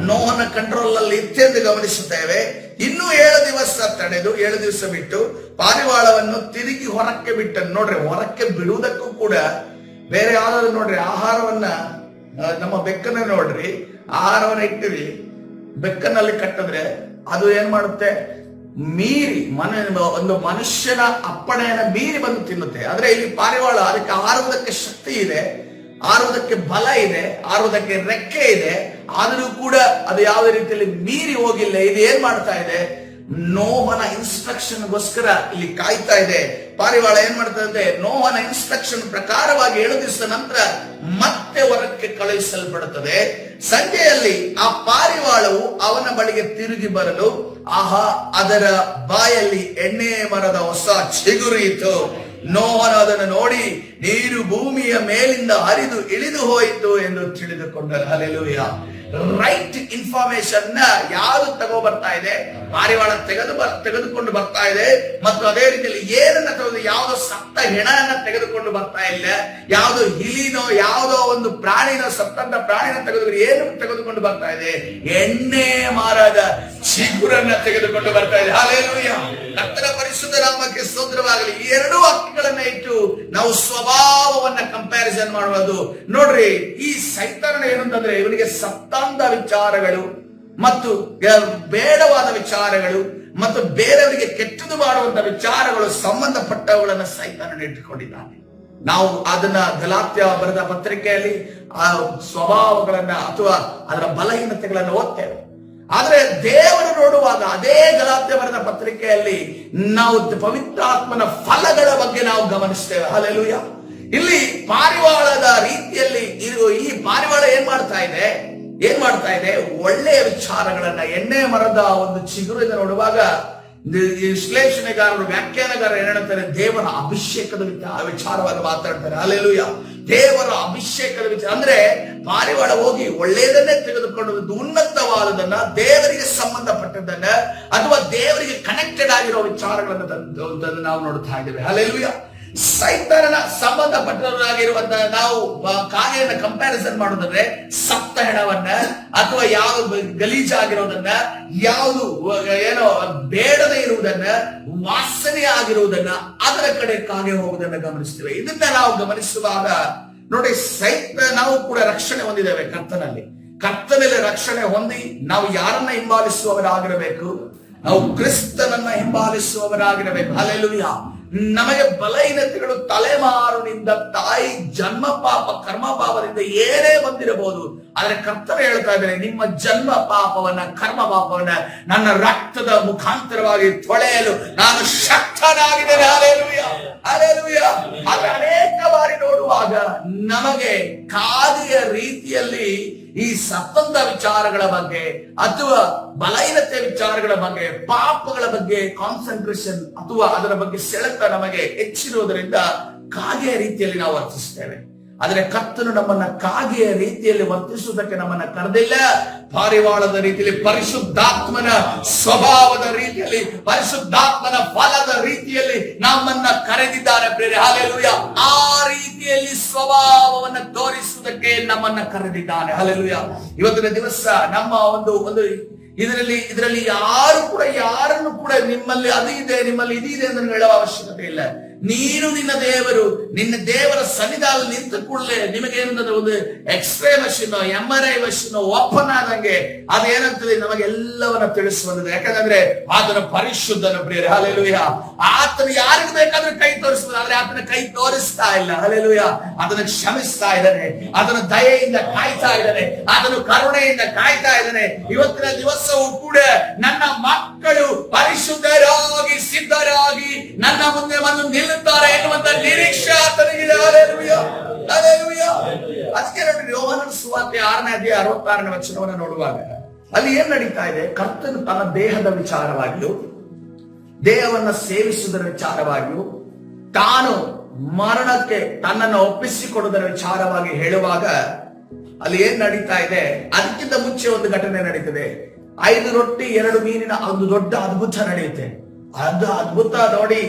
ನೋಹನ ಕಂಟ್ರೋಲ್ ಅಲ್ಲಿ ಇತ್ತೆಂದು ಗಮನಿಸುತ್ತೇವೆ. ಇನ್ನೂ 7 ದಿವಸ ತಡೆದು 7 ದಿವಸ ಬಿಟ್ಟು ಪಾರಿವಾಳವನ್ನು ತಿರುಗಿ ಹೊರಕ್ಕೆ ಬಿಟ್ಟನು. ನೋಡ್ರಿ, ಹೊರಕ್ಕೆ ಬಿಡುವುದಕ್ಕೂ ಕೂಡ ಬೇರೆ ಯಾವ್ದಾದ್ರು ನೋಡ್ರಿ, ಆಹಾರವನ್ನ ನಮ್ಮ ಬೆಕ್ಕನ್ನ ನೋಡ್ರಿ, ಆಹಾರವನ್ನ ಇಟ್ಟಿವಿ, ಬೆಕ್ಕನಲ್ಲಿ ಕಟ್ಟಿದ್ರೆ ಅದು ಏನ್ ಮಾಡುತ್ತೆ? ಮೀರಿ ಒಂದು ಮನುಷ್ಯನ ಅಪ್ಪಣೆಯನ್ನ ಮೀರಿ ಬಂದು ತಿನ್ನುತ್ತೆ. ಆದ್ರೆ ಇಲ್ಲಿ ಪಾರಿವಾಳ ಅದಕ್ಕೆ ಹಾರುವುದಕ್ಕೆ ಶಕ್ತಿ ಇದೆ, ಹಾರುವುದಕ್ಕೆ ಬಲ ಇದೆ, ಹಾರುವುದಕ್ಕೆ ರೆಕ್ಕೆ ಇದೆ, ಆದರೂ ಕೂಡ ಅದು ಯಾವುದೇ ರೀತಿಯಲ್ಲಿ ಮೀರಿ ಹೋಗಿಲ್ಲ. ಇದು ಏನ್ ಮಾಡ್ತಾ ಇದೆ? ನೋಹನ ಇನ್ಸ್ಟ್ರಕ್ಷನ್ ಗೋಸ್ಕರ ಇಲ್ಲಿ ಕಾಯ್ತಾ ಇದೆ. ಪಾರಿವಾಳ ಏನ್ ಮಾಡ್ತದೆ? ನೋಹನ ಇನ್ಸ್ಟ್ರಕ್ಷನ್ ಪ್ರಕಾರವಾಗಿ 7 ದಿವಸ ನಂತರ ಮತ್ತೆ ಹೊರಕ್ಕೆ ಕಳುಹಿಸಲ್ಪಡುತ್ತದೆ. ಸಂಜೆಯಲ್ಲಿ ಆ ಪಾರಿವಾಳವು ಅವನ ಬಳಿಗೆ ತಿರುಗಿ ಬರಲು ಆಹಾ, ಅದರ ಬಾಯಲ್ಲಿ ಎಣ್ಣೆ ಮರದ ಹೊಸ ಚಿಗುರು ಇತ್ತು. ನೋಹನು ಅದನ್ನು ನೋಡಿ ನೀರು ಭೂಮಿಯ ಮೇಲಿಂದ ಹರಿದು ಇಳಿದು ಹೋಯಿತು ಎಂದು ತಿಳಿದುಕೊಂಡರು. ಹಲ್ಲೆಲೂಯಾ. ರೈಟ್ ಇನ್ಫಾರ್ಮೇಶನ್ ನ ಯಾವುದು ತಗೋ ಬರ್ತಾ ಇದೆ? ಪಾರಿವಾಳ ತೆಗೆದುಕೊಂಡು ಬರ್ತಾ ಇದೆ. ಮತ್ತು ಅದೇ ರೀತಿಯಲ್ಲಿ ಏನನ್ನ ತೆಗೆದು, ಯಾವುದೋ ಸತ್ತ ಹೆಣನ ತೆಗೆದುಕೊಂಡು ಬರ್ತಾ ಇಲ್ಲ, ಯಾವುದೋ ಹಿಲಿನೋ ಯಾವುದೋ ಒಂದು ಪ್ರಾಣಿನೋ ಸತ್ತಂತ ಪ್ರಾಣಿನ ತೆಗೆದುಕೊಂಡು ಬರ್ತಾ ಇದೆ? ಎಣ್ಣೆ ಮರದ ಚಿಗುರನ್ನ ತೆಗೆದುಕೊಂಡು ಬರ್ತಾ ಇದೆ. ಹಲ್ಲೆಲೂಯಾ. ಕರ್ತನ ಪರಿಶುದ್ಧ ನಾಮಕ್ಕೆ ಸ್ತೋತ್ರವಾಗಲಿ. ಈ 2 ವಾಕ್ಯಗಳನ್ನ ಇಟ್ಟು ನಾವು ಸ್ವಭಾವವನ್ನ ಕಂಪ್ಯಾರಿಸನ್ ಮಾಡುವುದು. ನೋಡ್ರಿ, ಈ ಸೈತಾನ ಏನಂತಂದ್ರೆ ಇವನಿಗೆ ಸತ್ತಾಂದ ವಿಚಾರಗಳು ಮತ್ತು ಬೇಡವಾದ ವಿಚಾರಗಳು ಮತ್ತು ಬೇರೆಯವರಿಗೆ ಕೆಟ್ಟದು ಮಾಡುವಂತ ವಿಚಾರಗಳು ಸಂಬಂಧಪಟ್ಟವುಗಳನ್ನ ಸೈತಾನ ಇಟ್ಟುಕೊಂಡಿದ್ದಾನೆ. ನಾವು ಅದನ್ನ ಗಲಾತ್ಯ ಬರೆದ ಪತ್ರಿಕೆಯಲ್ಲಿ ಆ ಸ್ವಭಾವಗಳನ್ನ ಅಥವಾ ಅದರ ಬಲಹೀನತೆಗಳನ್ನು ಓದ್ತೇವೆ. ಆದ್ರೆ ದೇವರು ನೋಡುವಾಗ ಅದೇ ಗಲಾತ್ಯ ಬರೆದ ಪತ್ರಿಕೆಯಲ್ಲಿ ನಾವು ಪವಿತ್ರಾತ್ಮನ ಫಲಗಳ ಬಗ್ಗೆ ನಾವು ಗಮನಿಸ್ತೇವೆ. ಹಲ್ಲೆಲೂಯಾ. ಇಲ್ಲಿ ಪಾರಿವಾಳದ ರೀತಿಯಲ್ಲಿ ಈ ಪಾರಿವಾಳ ಏನ್ ಮಾಡ್ತಾ ಇದೆ? ಒಳ್ಳೆಯ ವಿಚಾರಗಳನ್ನ, ಎಣ್ಣೆ ಮರದ ಒಂದು ಚಿಗುರಿನ ನೋಡುವಾಗ ವಿಶ್ಲೇಷಣೆಗಾರರು, ವ್ಯಾಖ್ಯಾನಗಾರರು ಏನ್ ಹೇಳ್ತಾರೆ? ದೇವರ ಅಭಿಷೇಕದ ವಿಚಾರವಾಗಿ ಮಾತಾಡ್ತಾರೆ. ಹಲ್ಲೆಲೂಯಾ. ದೇವರ ಅಭಿಷೇಕದ ವಿಚಾರ ಅಂದ್ರೆ ಪಾರಿವಾಳ ಹೋಗಿ ಒಳ್ಳೆಯದನ್ನೇ ತೆಗೆದುಕೊಂಡು ಉನ್ನತವಾದದನ್ನ, ದೇವರಿಗೆ ಸಂಬಂಧಪಟ್ಟದನ್ನ ಅಥವಾ ದೇವರಿಗೆ ಕನೆಕ್ಟೆಡ್ ಆಗಿರೋ ವಿಚಾರಗಳನ್ನು ನಾವು ನೋಡ್ತಾ ಇದ್ದೇವೆ. ಹಲ್ಲೆಲೂಯಾ. ಸೈತಾನನ ಸಂಬಂಧಪಟ್ಟವರಾಗಿರುವಂತಹ ನಾವು ಕಾಗೆಯನ್ನ ಕಂಪ್ಯಾರಿಸನ್ ಮಾಡೋದಂದ್ರೆ ಸತ್ತ ಹೆಣವನ್ನ ಅಥವಾ ಯಾವುದು ಗಲೀಜಾಗಿರೋದನ್ನ, ಯಾವುದು ಬೇಡದೇ ಇರುವುದನ್ನ, ವಾಸನೆ ಆಗಿರುವುದನ್ನ, ಅದರ ಕಡೆ ಕಾಗೆ ಹೋಗುವುದನ್ನ ಗಮನಿಸ್ತೇವೆ. ಇದನ್ನ ನಾವು ಗಮನಿಸುವಾಗ ನೋಡಿ, ನಾವು ಕೂಡ ರಕ್ಷಣೆ ಹೊಂದಿದ್ದೇವೆ ಕರ್ತನಲ್ಲಿ ರಕ್ಷಣೆ ಹೊಂದಿ ನಾವು ಯಾರನ್ನ ಹಿಂಬಾಲಿಸುವವರಾಗಿರಬೇಕು? ನಾವು ಕ್ರಿಸ್ತನನ್ನ ಹಿಂಬಾಲಿಸುವವರಾಗಿರಬೇಕು. ಹಲ್ಲೆಲೂಯಾ. ನಮಗೆ ಬಲಹೀನತೆಗಳು ತಲೆಮಾರಿನಿಂದ, ತಾಯಿ ಜನ್ಮ ಪಾಪ ಕರ್ಮ ಪಾಪದಿಂದ ಪಾಪದಿಂದ ಏನೇ ಬಂದಿರಬಹುದು, ಆದ್ರೆ ಕರ್ತರು ಹೇಳ್ತಾ ಇದ್ದಾರೆ, ನಿಮ್ಮ ಜನ್ಮ ಪಾಪವನ್ನ, ಕರ್ಮ ಪಾಪವನ್ನ ನನ್ನ ರಕ್ತದ ಮುಖಾಂತರವಾಗಿ ತೊಳೆಯಲು ನಾನು ಶಕ್ತನಾಗಿದ್ದೇನೆ. Hallelujah, hallelujah. ಆದ್ರೆ ಅನೇಕ ಬಾರಿ ನೋಡುವಾಗ ನಮಗೆ ಕಾದಿಯ ರೀತಿಯಲ್ಲಿ ಈ ಸತ್ತಂದ ವಿಚಾರಗಳ ಬಗ್ಗೆ ಅಥವಾ ಬಲಹೀನತೆ ವಿಚಾರಗಳ ಬಗ್ಗೆ, ಪಾಪಗಳ ಬಗ್ಗೆ ಕಾನ್ಸಂಟ್ರೇಷನ್ ಅಥವಾ ಅದರ ಬಗ್ಗೆ ಸೆಳೆತ ನಮಗೆ ಹೆಚ್ಚಿರುವುದರಿಂದ ಕಾಗೆಯ ರೀತಿಯಲ್ಲಿ ನಾವು ವರ್ತಿಸ್ತೇವೆ. ಆದರೆ ಕರ್ತನು ನಮ್ಮನ್ನ ಕಾಗೆಯ ರೀತಿಯಲ್ಲಿ ವರ್ತಿಸುವುದಕ್ಕೆ ನಮ್ಮನ್ನ ಕರೆದಿಲ್ಲ. ಪಾರಿವಾಳದ ರೀತಿಯಲ್ಲಿ, ಪರಿಶುದ್ಧಾತ್ಮನ ಸ್ವಭಾವದ ರೀತಿಯಲ್ಲಿ, ಪರಿಶುದ್ಧಾತ್ಮನ ಫಲದ ರೀತಿಯಲ್ಲಿ ನಮ್ಮನ್ನ ಕರೆದಿದ್ದಾರೆ ಪ್ರಿಯರೇ. ಹಲ್ಲೆಲೂಯ. ಆ ರೀತಿಯಲ್ಲಿ ಸ್ವಭಾವವನ್ನು ತೋರಿಸುವುದಕ್ಕೆ ನಮ್ಮನ್ನ ಕರೆದಿದ್ದಾನೆ. ಹಲ್ಲೆಲೂಯ. ಇವತ್ತಿನ ದಿವಸ ನಮ್ಮ ಒಂದು ಇದರಲ್ಲಿ ಯಾರನ್ನು ಕೂಡ ನಿಮ್ಮಲ್ಲಿ ಅದು ಇದೆ, ನಿಮ್ಮಲ್ಲಿ ಇದಿದೆ ಅಂತ ಹೇಳುವ ಅವಶ್ಯಕತೆ ಇಲ್ಲ. ನೀನು ನಿನ್ನ ದೇವರ ಸನ್ನಿಧಾನದಲ್ಲಿ ನಿಂತ ಕೂಡಲೇ ನಿಮಗೇನಂದ್ರೆ ಒಂದು X ray machine, MRI machine open ಆದಂಗೆ ಅದೇನಾಗ್ತದೆ, ನಮಗೆಲ್ಲವನ್ನ ತಿಳಿಸುವಂತದ್ದು. ಯಾಕಂದ್ರೆ ಆತನ ಪರಿಶುದ್ಧನ ಪ್ರಿಯರೇ. ಹಲ್ಲೆಲೂಯ. ಆತನು ಯಾರಿಗೂ ಬೇಕಾದ್ರೆ ಕೈ ತೋರಿಸಬಹುದು, ಆದ್ರೆ ಆತನ ಕೈ ತೋರಿಸ್ತಾ ಇಲ್ಲ. ಹಲ್ಲೆಲೂಯ. ಅದನ್ನು ಕ್ಷಮಿಸ್ತಾ ಇದ್ದಾನೆ, ಅದನ್ನು ದಯೆಯಿಂದ ಕಾಯ್ತಾ ಇದ್ದಾನೆ, ಅದನ್ನು ಕರುಣೆಯಿಂದ ಕಾಯ್ತಾ ಇದ್ದಾನೆ. ಇವತ್ತಿನ ದಿವಸವೂ ಕೂಡ ನನ್ನ ಮಕ್ಕಳು ಪರಿಶುದ್ಧರಾಗಿ ಸಿದ್ಧರಾಗಿ ನನ್ನ ಮುಂದೆ ಬಂದು ನಿಲ್ಲುತ್ತಾರೆ ಎನ್ನುವಂತ ನಿರೀಕ್ಷೆ ಆತನಿಗಿದೆ. Hallelujah, hallelujah. ಅದಕ್ಕೆ ನೋಡಿ, ಯೋಹಾನನ ಸುವಾರ್ತೆ 6ನೇ ಅಧ್ಯಾಯ 66ನೇ ವಚನವನ್ನು ನೋಡುವಾಗ ಅಲ್ಲಿ ಏನ್ ನಡೀತಾ ಇದೆ? ಕರ್ತನು ತನ್ನ ದೇಹದ ವಿಚಾರವಾಗಿಯೂ, ದೇಹವನ್ನ ಸೇವಿಸುವುದರ ವಿಚಾರವಾಗಿಯೂ, ತಾನು ಮರಣಕ್ಕೆ ತನ್ನನ್ನು ಒಪ್ಪಿಸಿಕೊಡುವುದರ ವಿಚಾರವಾಗಿ ಹೇಳುವಾಗ ಅಲ್ಲಿ ಏನ್ ನಡೀತಾ ಇದೆ? ಅದಕ್ಕಿಂತ ಮುಂಚೆ ಒಂದು ಘಟನೆ ನಡೀತದೆ. 5 ರೊಟ್ಟಿ 2 ಮೀನಿನ ಒಂದು ದೊಡ್ಡ ಅದ್ಭುತ ನಡೆಯುತ್ತೆ. ಅದು ಅದ್ಭುತ ನೋಡಿ,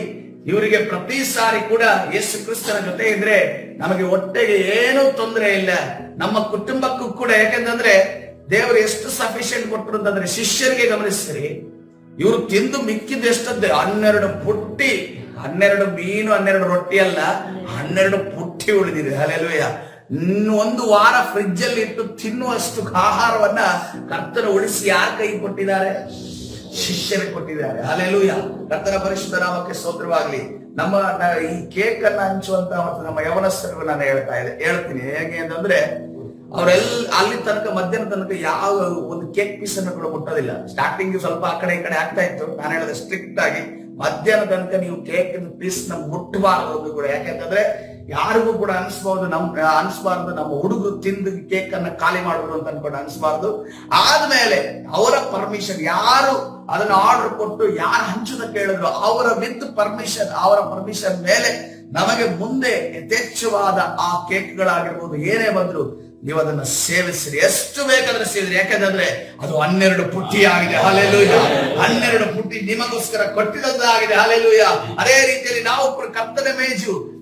ಇವರಿಗೆ ಪ್ರತಿ ಸಾರಿ ಕೂಡ ಯೇಸು ಕ್ರಿಸ್ತನ ಜೊತೆ ಇದ್ರೆ ನಮಗೆ ಹೊಟ್ಟೆಗೆ ಏನೂ ತೊಂದರೆ ಇಲ್ಲ, ನಮ್ಮ ಕುಟುಂಬಕ್ಕೂ ಕೂಡ. ಯಾಕಂತಂದ್ರೆ ದೇವರು ಎಷ್ಟು ಸಫಿಶಿಯಂಟ್ ಕೊಟ್ಟರು ಅಂತಂದ್ರೆ, ಶಿಷ್ಯರಿಗೆ ಗಮನಿಸ್ತೀರಿ, ಇವರು ತಿಂದು ಮಿಕ್ಕಿದ ಎಷ್ಟದ್ದೆ 12 ಪುಟ್ಟಿ, 12 ಮೀನು 12 ರೊಟ್ಟಿ ಅಲ್ಲ, 12 ಪುಟ್ಟಿ ಉಳಿದಿದೆ. ಹಲ್ಲೆಲೂಯ. ಒಂದು ವಾರ ಫ್ರಿಡ್ಜ್ ಅಲ್ಲಿ ಇಟ್ಟು ತಿನ್ನುವಷ್ಟು ಆಹಾರವನ್ನ ಕರ್ತನ ಉಳಿಸಿ ಯಾರ ಕೈ ಕೊಟ್ಟಿದ್ದಾರೆ? ಶಿಷ್ಯರಿಗೆ ಕೊಟ್ಟಿದ್ದಾರೆ. ಹಲ್ಲೆಲೂಯ. ಕರ್ತನ ಪರಿಶುದ್ಧ ನಾಮಕ್ಕೆ ಸ್ತೋತ್ರವಾಗಲಿ. ನಮ್ಮ ಈ ಕೇಕ್ ಅನ್ನ ಹಂಚುವಂತ ಮತ್ತು ನಮ್ಮ ಯವನಸ್ಥರಿಗೂ ನಾನು ಹೇಳ್ತೀನಿ. ಹೇಗೆ ಅಂತಂದ್ರೆ, ಅಲ್ಲಿ ತನಕ ಮಧ್ಯಾಹ್ನ ತನಕ ಯಾವ ಒಂದು ಕೇಕ್ ಪೀಸ್ ಅನ್ನು ಕೂಡ ಮುಟ್ಟೋದಿಲ್ಲ. ಸ್ಟಾರ್ಟಿಂಗ್ ಸ್ವಲ್ಪ ಆ ಕಡೆ ಈ ಕಡೆ ಆಗ್ತಾ ಇತ್ತು. ನಾನು ಹೇಳಿದೆ ಸ್ಟ್ರಿಕ್ಟ್ ಆಗಿ ಮಧ್ಯಾಹ್ನ ತನಕ ನೀವು ಕೇಕ್ ಪೀಸ್ ನ ಮುಟ್ಟಬಾರದು ಕೂಡ. ಯಾಕೆಂತಂದ್ರೆ ಯಾರಿಗೂ ಕೂಡ ಅನಿಸ್ಬಾರ್ದು ನಮ್ಮ ಹುಡುಗರು ತಿಂದು ಕೇಕ್ ಅನ್ನ ಖಾಲಿ ಮಾಡುದು ಅಂತ ಅನ್ಕೊಂಡು ಅನಿಸ್ಬಾರ್ದು. ಆದ್ಮೇಲೆ ಅವರ ಪರ್ಮಿಷನ್, ಯಾರು ಅದನ್ನ ಆರ್ಡರ್ ಕೊಟ್ಟು ಯಾರು ಹಂಚುದಕ್ಕೆ ಹೇಳಿದ್ರು ಅವರ ಪರ್ಮಿಷನ್ ಮೇಲೆ ನಮಗೆ ಮುಂದೆ ಯಥೇಚ್ಛವಾದ ಆ ಕೇಕ್ಗಳಾಗಿರ್ಬೋದು, ಏನೇ ಬಂದ್ರು ನೀವು ಅದನ್ನ ಸೇವಿಸಿರಿ, ಎಷ್ಟು ಬೇಕಾದ್ರೆ ಸೇವಿಸಿರಿ. ಯಾಕಂದ್ರೆ ಅದು 12 ಪುಟ್ಟಿ ಆಗಿದೆ. ಹಲ್ಲೆಲೂಯ. 12 ಪುಟ್ಟಿ ನಿಮಗೋಸ್ಕರ ಕೊಟ್ಟಿದ್ದಾಗಿದೆ. ಹಲ್ಲೆಲೂಯ. ಅದೇ ರೀತಿಯಲ್ಲಿ ನಾವು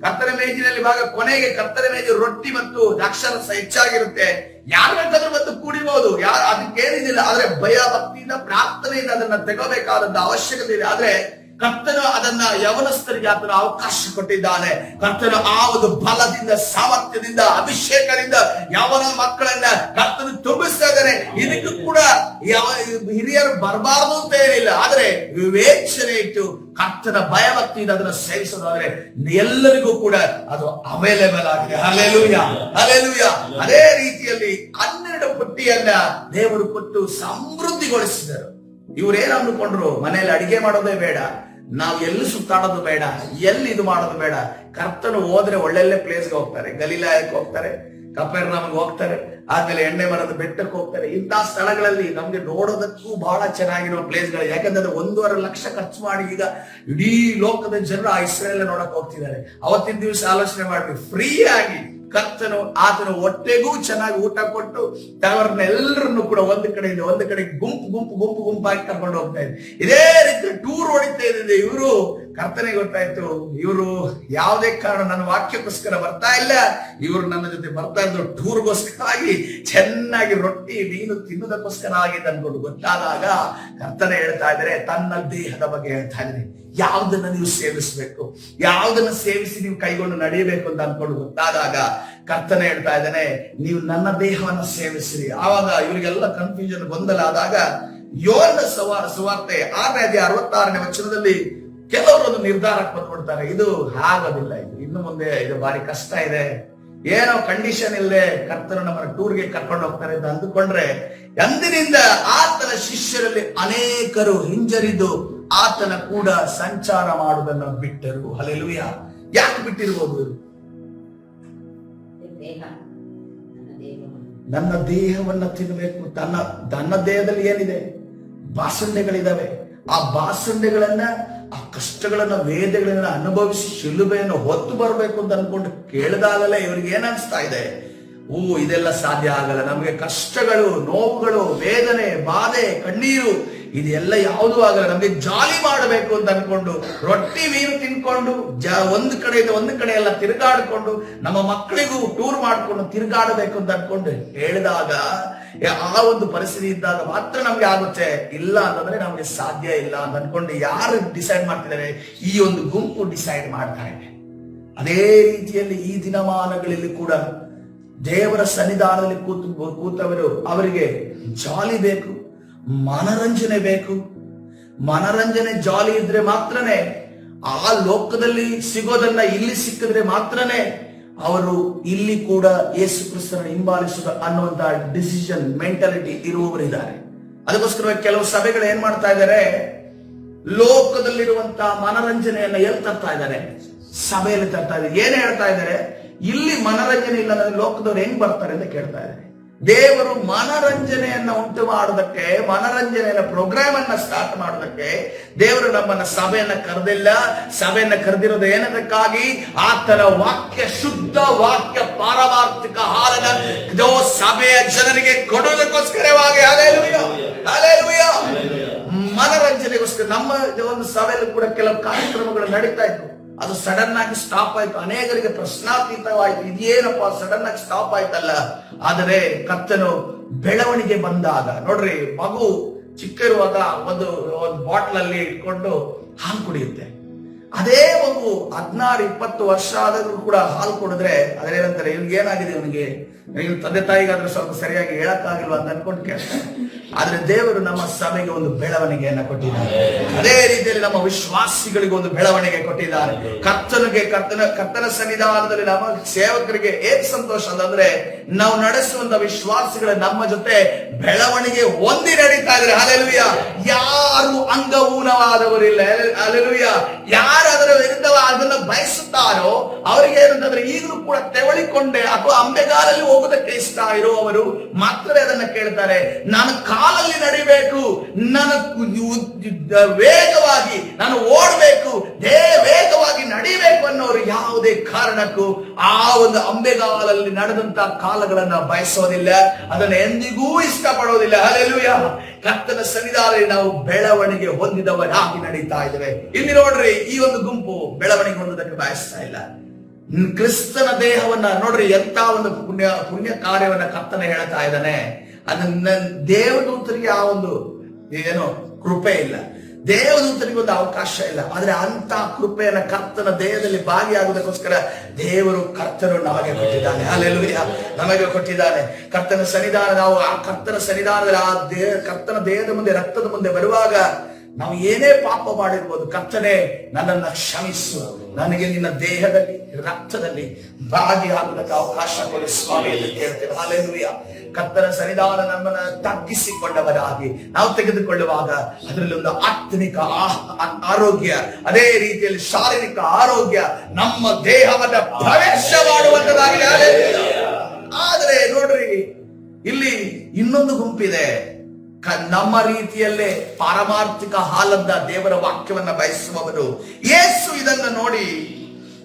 ಕರ್ತನ ಮೇಜಿನಲ್ಲಿ ಭಾಗ ಕೊನೆಗೆ ಕರ್ತನ ಮೇಜು ರೊಟ್ಟಿ ಮತ್ತು ದ್ರಾಕ್ಷಾರಸ ಹೆಚ್ಚಾಗಿರುತ್ತೆ. ಯಾರು ಬೇಕಾದ್ರೂ ಬಂದು ಕುಡಿಬಹುದು, ಅದಕ್ಕೇನಿದಿಲ್ಲ. ಆದ್ರೆ ಭಯ ಭಕ್ತಿಯಿಂದ ಪ್ರಾರ್ಥನೆಯಿಂದ ಅದನ್ನ ತೆಗೋಬೇಕಾದಂತ ಅವಶ್ಯಕತೆ ಇದೆ. ಆದ್ರೆ ಕರ್ತನು ಅದನ್ನ ಯವನಸ್ಥರಿಗೆ ಆತನ ಅವಕಾಶ ಕೊಟ್ಟಿದ್ದಾನೆ. ಕರ್ತನು ಆ ಒಂದು ಬಲದಿಂದ, ಸಾಮರ್ಥ್ಯದಿಂದ, ಅಭಿಷೇಕದಿಂದ ಯವನ ಮಕ್ಕಳನ್ನ ಕರ್ತನು ತುಂಬಿಸ್ತಾ ಇದ್ದಾನೆ. ಇದಕ್ಕೂ ಕೂಡ ಹಿರಿಯರು ಬರಬಾರದು ಅಂತ ಏನಿಲ್ಲ. ಆದ್ರೆ ವಿವೇಚನೆ ಇಟ್ಟು ಕರ್ತನ ಭಯಭಕ್ತಿಯಿಂದ ಅದನ್ನ ಸೇವಿಸೋದಾದ್ರೆ ಎಲ್ಲರಿಗೂ ಕೂಡ ಅದು ಅವೈಲೇಬಲ್ ಆಗಿದೆ. Hallelujah, hallelujah. ಅದೇ ರೀತಿಯಲ್ಲಿ 12 ಪುಟ್ಟಿಯನ್ನ ದೇವರು ಕೊಟ್ಟು ಸಮೃದ್ಧಿಗೊಳಿಸಿದರು. ಇವ್ರೇನ್ ಅಂದುಕೊಂಡ್ರು? ಮನೆಯಲ್ಲಿ ಅಡಿಗೆ ಮಾಡೋದೇ ಬೇಡ, ನಾವು ಎಲ್ಲಿ ಸುತ್ತಾಡೋದು ಬೇಡ, ಎಲ್ಲಿ ಇದು ಮಾಡೋದು ಬೇಡ. ಕರ್ತನು ಹೋದ್ರೆ ಒಳ್ಳೊಳ್ಳೆ ಪ್ಲೇಸ್ಗೆ ಹೋಗ್ತಾರೆ. ಗಲಿಲಾಯಕ್ಕೆ ಹೋಗ್ತಾರೆ, ಕಪೆರ್ನೌಮಿಗೆ ಹೋಗ್ತಾರೆ, ಆದ್ಮೇಲೆ ಎಣ್ಣೆ ಮರದ ಬೆಟ್ಟಕ್ಕೆ ಹೋಗ್ತಾರೆ. ಇಂತಹ ಸ್ಥಳಗಳಲ್ಲಿ ನಮ್ಗೆ ನೋಡೋದಕ್ಕೂ ಬಹಳ ಚೆನ್ನಾಗಿರೋ ಪ್ಲೇಸ್ಗಳು. ಯಾಕಂದ್ರೆ 1.5 ಲಕ್ಷ ಖರ್ಚು ಮಾಡಿ ಈಗ ಇಡೀ ಲೋಕದ ಜನರು ಆ ಇಸ್ರೇಲ್ ನೋಡಕ್ ಹೋಗ್ತಿದ್ದಾರೆ. ಅವತ್ತಿನ ದಿವಸ ಆಲೋಚನೆ ಮಾಡ್ತೀವಿ, ಫ್ರೀ ಆಗಿ ಕರ್ತನು ಆತನ ಹೊಟ್ಟೆಗೂ ಚೆನ್ನಾಗಿ ಊಟ ಕೊಟ್ಟು ಅವರನ್ನ ಎಲ್ಲರನ್ನು ಕೂಡ ಒಂದು ಕಡೆ ಗುಂಪಾಗಿ ಕರ್ಕೊಂಡು ಹೋಗ್ತಾ ಇದ್ರು. ಇದೇ ರೀತಿ ಟೂರ್ ಹೊಡಿತಾ ಇದ್ದಿದೆ. ಇವರು ಕರ್ತನೆಗೆ ಗೊತ್ತಾಯ್ತು, ಇವರು ಯಾವುದೇ ಕಾರಣ ನನ್ನ ವಾಕ್ಯಕ್ಕೋಸ್ಕರ ಬರ್ತಾ ಇಲ್ಲ, ಇವರು ನನ್ನ ಜೊತೆ ಬರ್ತಾ ಇದ್ರು ಟೂರ್ಗೋಸ್ಕರವಾಗಿ, ಚೆನ್ನಾಗಿ ರೊಟ್ಟಿ ಮೀನು ತಿನ್ನುವುದಕ್ಕೋಸ್ಕರ ಆಗಿದೆ ಅನ್ಕೊಂಡು ಗೊತ್ತಾದಾಗ ಕರ್ತನೆ ಹೇಳ್ತಾ ಇದ್ದಾರೆ, ತನ್ನ ದೇಹದ ಬಗ್ಗೆ ಹೇಳ್ತಾ ಇದ್ದಾರೆ. ಯಾವುದನ್ನ ನೀವು ಸೇವಿಸಬೇಕು, ಯಾವುದನ್ನ ಸೇವಿಸಿ ನೀವು ಕೈಗೊಂಡು ನಡೆಯಬೇಕು ಅಂತ ಅನ್ಕೊಂಡು ಗೊತ್ತಾದಾಗ ಕರ್ತನೆ ಹೇಳ್ತಾ ಇದ್ದಾನೆ, ನೀವು ನನ್ನ ದೇಹವನ್ನ ಸೇವಿಸಿರಿ. ಆವಾಗ ಇವರಿಗೆಲ್ಲ ಕನ್ಫ್ಯೂಷನ್, ಗೊಂದಲ ಆದಾಗ ಯೋಹನ ಸುವಾರ್ತೆ 6ನೇ ಅಧ್ಯಾಯ 66ನೇ ವಚನದಲ್ಲಿ ಕೆಲವರು ಒಂದು ನಿರ್ಧಾರಕ್ಕೆ ಬಂದ್ಬಿಡ್ತಾರೆ, ಇದು ಆಗೋದಿಲ್ಲ, ಇದು ಇನ್ನು ಮುಂದೆ ಇದು ಭಾರಿ ಕಷ್ಟ ಇದೆ, ಏನೋ ಕಂಡೀಷನ್ ಇಲ್ಲದೆ ಕರ್ತನು ನಮ್ಮನ್ನ ಟೂರ್ಗೆ ಕರ್ಕೊಂಡು ಹೋಗ್ತಾರೆ ಅಂತ ಅಂದುಕೊಂಡ್ರೆ, ಅಂದಿನಿಂದ ಆತನ ಶಿಷ್ಯರಲ್ಲಿ ಅನೇಕರು ಹಿಂಜರಿದು ಆತನ ಕೂಡ ಸಂಚಾರ ಮಾಡುವುದನ್ನು ಬಿಟ್ಟರು. ಹಲ್ಲೆಲೂಯಾ. ಯಾಕೆ ಬಿಟ್ಟಿರ್ಬೋದು? ನನ್ನ ದೇಹವನ್ನ ತಿನ್ನಬೇಕು. ತನ್ನ ದೇಹದಲ್ಲಿ ಏನಿದೆ? ಬಾಸಂಡೆಗಳಿದಾವೆ. ಆ ಬಾಸಂಡೆಗಳನ್ನ, ಆ ಕಷ್ಟಗಳನ್ನ, ವೇದಗಳನ್ನ ಅನುಭವಿಸಿ ಶಿಲುಬೆಯನ್ನು ಹೊತ್ತು ಬರಬೇಕು ಅಂತ ಅನ್ಕೊಂಡು ಕೇಳಿದಾಗಲೇ ಇವರಿಗೆ ಏನ್ ಅನ್ಸ್ತಾ ಇದೆ? ಇದೆಲ್ಲ ಸಾಧ್ಯ ಆಗಲ್ಲ, ನಮಗೆ ಕಷ್ಟಗಳು, ನೋವುಗಳು, ವೇದನೆ, ಬಾಧೆ, ಕಣ್ಣೀರು ಇದೆಲ್ಲ ಯಾವುದೂ ಆಗಲ್ಲ, ನಮಗೆ ಜಾಲಿ ಮಾಡಬೇಕು ಅಂತ ಅನ್ಕೊಂಡು ರೊಟ್ಟಿ ಮೀನು ತಿನ್ಕೊಂಡು ಒಂದು ಕಡೆಯಿಂದ ಒಂದು ಕಡೆ ಎಲ್ಲ ತಿರುಗಾಡಿಕೊಂಡು ನಮ್ಮ ಮಕ್ಕಳಿಗೂ ಟೂರ್ ಮಾಡ್ಕೊಂಡು ತಿರುಗಾಡಬೇಕು ಅಂತ ಅನ್ಕೊಂಡು ಹೇಳಿದಾಗ, ಆ ಒಂದು ಪರಿಸ್ಥಿತಿ ಇದ್ದಾಗ ಮಾತ್ರ ನಮ್ಗೆ ಆಗುತ್ತೆ. ಇಲ್ಲ ಅಂತಂದ್ರೆ ನಮ್ಗೆ ಸಾಧ್ಯ ಇಲ್ಲ ಅಂತ ಅನ್ಕೊಂಡು ಯಾರು ಡಿಸೈಡ್ ಮಾಡ್ತಿದ್ದಾರೆ? ಈ ಒಂದು ಗುಂಪು ಡಿಸೈಡ್ ಮಾಡ್ತಾ ಇದೆ. ಅದೇ ರೀತಿಯಲ್ಲಿ ಈ ದಿನಮಾನಗಳಲ್ಲಿ ಕೂಡ ದೇವರ ಸನ್ನಿಧಾನದಲ್ಲಿ ಕೂತವರು, ಅವರಿಗೆ ಜಾಲಿ ಬೇಕು, ಮನರಂಜನೆ ಬೇಕು. ಮನರಂಜನೆ, ಜಾಲಿ ಇದ್ರೆ ಮಾತ್ರನೇ, ಆ ಲೋಕದಲ್ಲಿ ಸಿಗೋದನ್ನ ಇಲ್ಲಿ ಸಿಕ್ಕಿದ್ರೆ ಮಾತ್ರನೇ ಅವರು ಇಲ್ಲಿ ಕೂಡ ಯೇಸು ಕ್ರಿಸ್ತನ ಹಿಂಬಾಲಿಸುವ ಅನ್ನುವಂತ ಡಿಸಿಷನ್ ಮೆಂಟಾಲಿಟಿ ಇರುವವರಿದ್ದಾರೆ. ಅದಕ್ಕೋಸ್ಕರ ಕೆಲವು ಸಭೆಗಳು ಏನ್ ಮಾಡ್ತಾ ಇದ್ದಾರೆ? ಲೋಕದಲ್ಲಿರುವಂತಹ ಮನರಂಜನೆಯನ್ನ ಎಲ್ಲಿ ತರ್ತಾ ಇದ್ದಾರೆ? ಸಭೆಯಲ್ಲಿ ತರ್ತಾ ಇದ್ದಾರೆ. ಏನ್ ಹೇಳ್ತಾ ಇದ್ದಾರೆ? ಇಲ್ಲಿ ಮನರಂಜನೆ ಇಲ್ಲ ಅಂದ್ರೆ ಲೋಕದವ್ರು ಹೆಂಗ್ ಬರ್ತಾರೆ ಅಂತ ಕೇಳ್ತಾ ಇದ್ದಾರೆ. ದೇವರು ಮನರಂಜನೆಯನ್ನ ಉಂಟು ಮಾಡೋದಕ್ಕೆ, ಮನರಂಜನೆಯ ಪ್ರೋಗ್ರಾಮ್ ಅನ್ನ ಸ್ಟಾರ್ಟ್ ಮಾಡೋದಕ್ಕೆ ದೇವರು ನಮ್ಮನ್ನ ಸಭೆಯನ್ನ ಕರೆದಿಲ್ಲ. ಸಭೆಯನ್ನ ಕರೆದಿರೋದು ಏನದಕ್ಕಾಗಿ? ಆತನ ವಾಕ್ಯ, ಶುದ್ಧ ವಾಕ್ಯ, ಪಾರಮಾರ್ಥಿಕ ಹಾಲನ್ನ ಸಭೆಯ ಜನರಿಗೆ ಕೊಡುವುದಕ್ಕೋಸ್ಕರವಾಗಿ. Hallelujah, hallelujah. ಮನರಂಜನೆಗೋಸ್ಕರ ನಮ್ಮ ಒಂದು ಸಭೆಯಲ್ಲಿ ಕೂಡ ಕೆಲವು ಕಾರ್ಯಕ್ರಮಗಳು ನಡೀತಾ ಇತ್ತು. ಅದು ಸಡನ್ ಆಗಿ ಸ್ಟಾಪ್ ಆಯ್ತು. ಅನೇಕರಿಗೆ ಪ್ರಶ್ನಾತೀತವಾಯ್ತು, ಇದೇನಪ್ಪ ಸಡನ್ ಆಗಿ ಸ್ಟಾಪ್ ಆಯ್ತಲ್ಲ. ಆದರೆ ಕರ್ತನು ಬೆಳವಣಿಗೆ ಬಂದಾಗ ನೋಡ್ರಿ, ಮಗು ಚಿಕ್ಕ ಇರುವಾಗ ಒಂದು ಬಾಟ್ಲ್ ಅಲ್ಲಿ ಇಟ್ಕೊಂಡು ಹಾಲು ಕುಡಿಯುತ್ತೆ. ಅದೇ ಮಗು 16-20 ವರ್ಷ ಆದರೂ ಕೂಡ ಹಾಲು ಕುಡಿದ್ರೆ ಅದೇನಂತಾರೆ, ಇವ್ನಿಗೆ ಏನಾಗಿದೆ, ಇವನಿಗೆ ತಂದೆ ತಾಯಿಗಾದ್ರೂ ಸ್ವಲ್ಪ ಸರಿಯಾಗಿ ಹೇಳಕ್ಕಾಗಿಲ್ವಾ ಅಂತ ಅನ್ಕೊಂಡು ಕೇಳ್ತಾರೆ. ಆದ್ರೆ ದೇವರು ನಮ್ಮ ಸಭೆಗೆ ಒಂದು ಬೆಳವಣಿಗೆಯನ್ನ ಕೊಟ್ಟಿದ್ದಾರೆ. ಅದೇ ರೀತಿಯಲ್ಲಿ ನಮ್ಮ ವಿಶ್ವಾಸಿಗಳಿಗೆ ಒಂದು ಬೆಳವಣಿಗೆ ಕೊಟ್ಟಿದ್ದಾರೆ. ಕರ್ತನ ಸನ್ನಿಧಾನದಲ್ಲಿ ನಮ್ಮ ಸೇವಕರಿಗೆ ಏನ್ ಸಂತೋಷ ಅಂತಂದ್ರೆ, ನಾವು ನಡೆಸುವಂತ ವಿಶ್ವಾಸಿಗಳ ನಮ್ಮ ಜೊತೆ ಬೆಳವಣಿಗೆ ಹೊಂದಿ ನಡೀತಾ ಇದ್ರೆ. ಹಲ್ಲೆಲೂಯಾ. ಯಾರು ಅಂಗಊನವಾದವರಿಲ್ಲ. ಹಲ್ಲೆಲೂಯಾ. ಯಾರು ಅದರ ವಿರುದ್ಧ ಅದನ್ನ ಬಯಸುತ್ತಾರೋ ಅವರಿಗೆ ಏನಂತಂದ್ರೆ, ಈಗಲೂ ಕೂಡ ತೆವಳಿಕೊಂಡೆ ಅಥವಾ ಅಂಬೆಗಾಲಲ್ಲಿ ಹೋಗೋದಕ್ಕೆ ಇಷ್ಟ ಇರುವವರು ಮಾತ್ರವೇ ಅದನ್ನ ಕೇಳ್ತಾರೆ. ನಾನು ಕಾಲಲ್ಲಿ ನಡಿಬೇಕು, ವೇಗವಾಗಿ ನಾನು ಓಡಬೇಕು, ವೇಗವಾಗಿ ನಡಿಬೇಕು ಅನ್ನೋರು ಯಾವುದೇ ಕಾರಣಕ್ಕೂ ಆ ಒಂದು ಅಂಬೆಗಾಲಲ್ಲಿ ನಡೆದಂತ ಕಾಲಗಳನ್ನ ಬಯಸೋದಿಲ್ಲ, ಅದನ್ನ ಎಂದಿಗೂ ಇಷ್ಟಪಡೋದಿಲ್ಲ. ಹಲ್ಲೆಲೂಯಾ. ಕರ್ತನ ಸನ್ನಿಧಾನದಲ್ಲಿ ನಾವು ಬೆಳವಣಿಗೆ ಹೊಂದಿದವರಾಗಿ ನಡೀತಾ ಇದ್ದೇವೆ. ಇಲ್ಲಿ ನೋಡ್ರಿ, ಈ ಒಂದು ಗುಂಪು ಬೆಳವಣಿಗೆ ಹೊಂದೋದಕ್ಕೆ ಬಯಸ್ತಾ ಇಲ್ಲ. ಕ್ರಿಸ್ತನ ದೇಹವನ್ನ ನೋಡ್ರಿ, ಎಂತ ಒಂದು ಪುಣ್ಯ ಕಾರ್ಯವನ್ನ ಕರ್ತನ ಹೇಳ್ತಾ ಇದ್ದಾನೆ. ಅದನ್ನ ದೇವದೂತರಿಗೆ ಆ ಒಂದು ಏನೋ ಕೃಪೆ ಇಲ್ಲ, ದೇವದೂತರಿಗೆ ಒಂದು ಅವಕಾಶ ಇಲ್ಲ. ಆದ್ರೆ ಅಂತ ಕೃಪೆಯನ್ನ ಕರ್ತನ ದೇಹದಲ್ಲಿ ಭಾಗಿಯಾಗುವುದಕ್ಕೋಸ್ಕರ ದೇವರು ಕರ್ತನು ನಮಗೆ ಕೊಟ್ಟಿದ್ದಾನೆ. ಹಲ್ಲೆಲೂಯಾ. ನಮಗೆ ಕೊಟ್ಟಿದ್ದಾನೆ ಕರ್ತನ ಸನ್ನಿಧಾನ. ನಾವು ಆ ಕರ್ತನ ಸನ್ನಿಧಾನದಲ್ಲಿ ಆ ಕರ್ತನ ದೇಹದ ಮುಂದೆ, ರಕ್ತದ ಮುಂದೆ ಬರುವಾಗ ನಾವು ಏನೇ ಪಾಪ ಮಾಡಿರ್ಬೋದು, ಕರ್ತನೆ ನನ್ನನ್ನ ಕ್ಷಮಿಸು, ನನಗೆ ನಿನ್ನ ದೇಹದಲ್ಲಿ, ರಕ್ತದಲ್ಲಿ ಭಾಗಿಯಾಗುವುದಕ್ಕೆ ಅವಕಾಶ ಕೊಡು ಸ್ವಾಮಿ ಎಂದು ಕೇಳ್ತೇವೆ. ಹಲ್ಲೆಲೂಯಾ. ಕರ್ತನ ಸನ್ನಿಧಾನ ನಮ್ಮನ್ನ ತಗ್ಗಿಸಿಕೊಂಡವರಾಗಿ ನಾವು ತೆಗೆದುಕೊಳ್ಳುವಾಗ ಅದರಲ್ಲಿ ಒಂದು ಆತ್ಮಿಕ ಆರೋಗ್ಯ, ಅದೇ ರೀತಿಯಲ್ಲಿ ಶಾರೀರಿಕ ಆರೋಗ್ಯ ನಮ್ಮ ದೇಹವನ್ನ ಪ್ರವೇಶ ಮಾಡುವಂತದಾಗಿದೆ. ಆದ್ರೆ ನೋಡ್ರಿ, ಇಲ್ಲಿ ಇನ್ನೊಂದು ಗುಂಪಿದೆ. ನಮ್ಮ ರೀತಿಯಲ್ಲೇ ಪಾರಮಾರ್ಥಿಕ ಹಾಲನ್ನ, ದೇವರ ವಾಕ್ಯವನ್ನ ಬಯಸುವವರು. ಯೇಸು ಇದನ್ನ ನೋಡಿ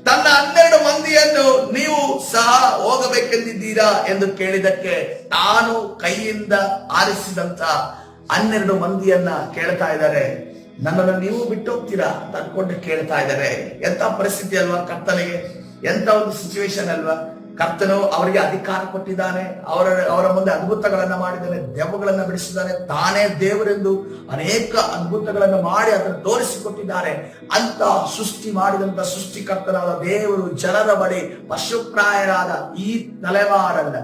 ತನ್ನ 12 ಮಂದಿಯನ್ನು ನೀವು ಸಹ ಹೋಗಬೇಕೆಂದಿದ್ದೀರಾ ಎಂದು ಕೇಳಿದಕ್ಕೆ, ತಾನು ಕೈಯಿಂದ ಆರಿಸಿದಂತ 12 ಮಂದಿಯನ್ನ ಕೇಳ್ತಾ ಇದ್ದಾರೆ. ನನ್ನನ್ನು ನೀವು ಬಿಟ್ಟು ಹೋಗ್ತೀರಾ ಅಂತ ಅನ್ಕೊಂಡು ಕೇಳ್ತಾ ಇದ್ದಾರೆ. ಎಂತ ಪರಿಸ್ಥಿತಿ ಅಲ್ವಾ ಕರ್ತನಿಗೆ, ಎಂತ ಒಂದು ಸಿಚುವೇಶನ್ ಅಲ್ವಾ. ಕರ್ತನು ಅವರಿಗೆ ಅಧಿಕಾರ ಕೊಟ್ಟಿದ್ದಾನೆ, ಅವರ ಮುಂದೆ ಅದ್ಭುತಗಳನ್ನ ಮಾಡಿದ್ದಾನೆ, ದೆವ್ವಗಳನ್ನ ಬಿಡಿಸಿದ್ದಾನೆ, ತಾನೇ ದೇವರೆಂದು ಅನೇಕ ಅದ್ಭುತಗಳನ್ನು ಮಾಡಿ ಅದನ್ನು ತೋರಿಸಿಕೊಟ್ಟಿದ್ದಾರೆ. ಅಂತ ಸೃಷ್ಟಿ ಮಾಡಿದಂತ ಸೃಷ್ಟಿಕರ್ತನಾದ ದೇವರು ಜನರ ಬಳಿ ಪಶುಪ್ರಾಯರಾದ ಈ ತಲೆಮಾರನ್ನ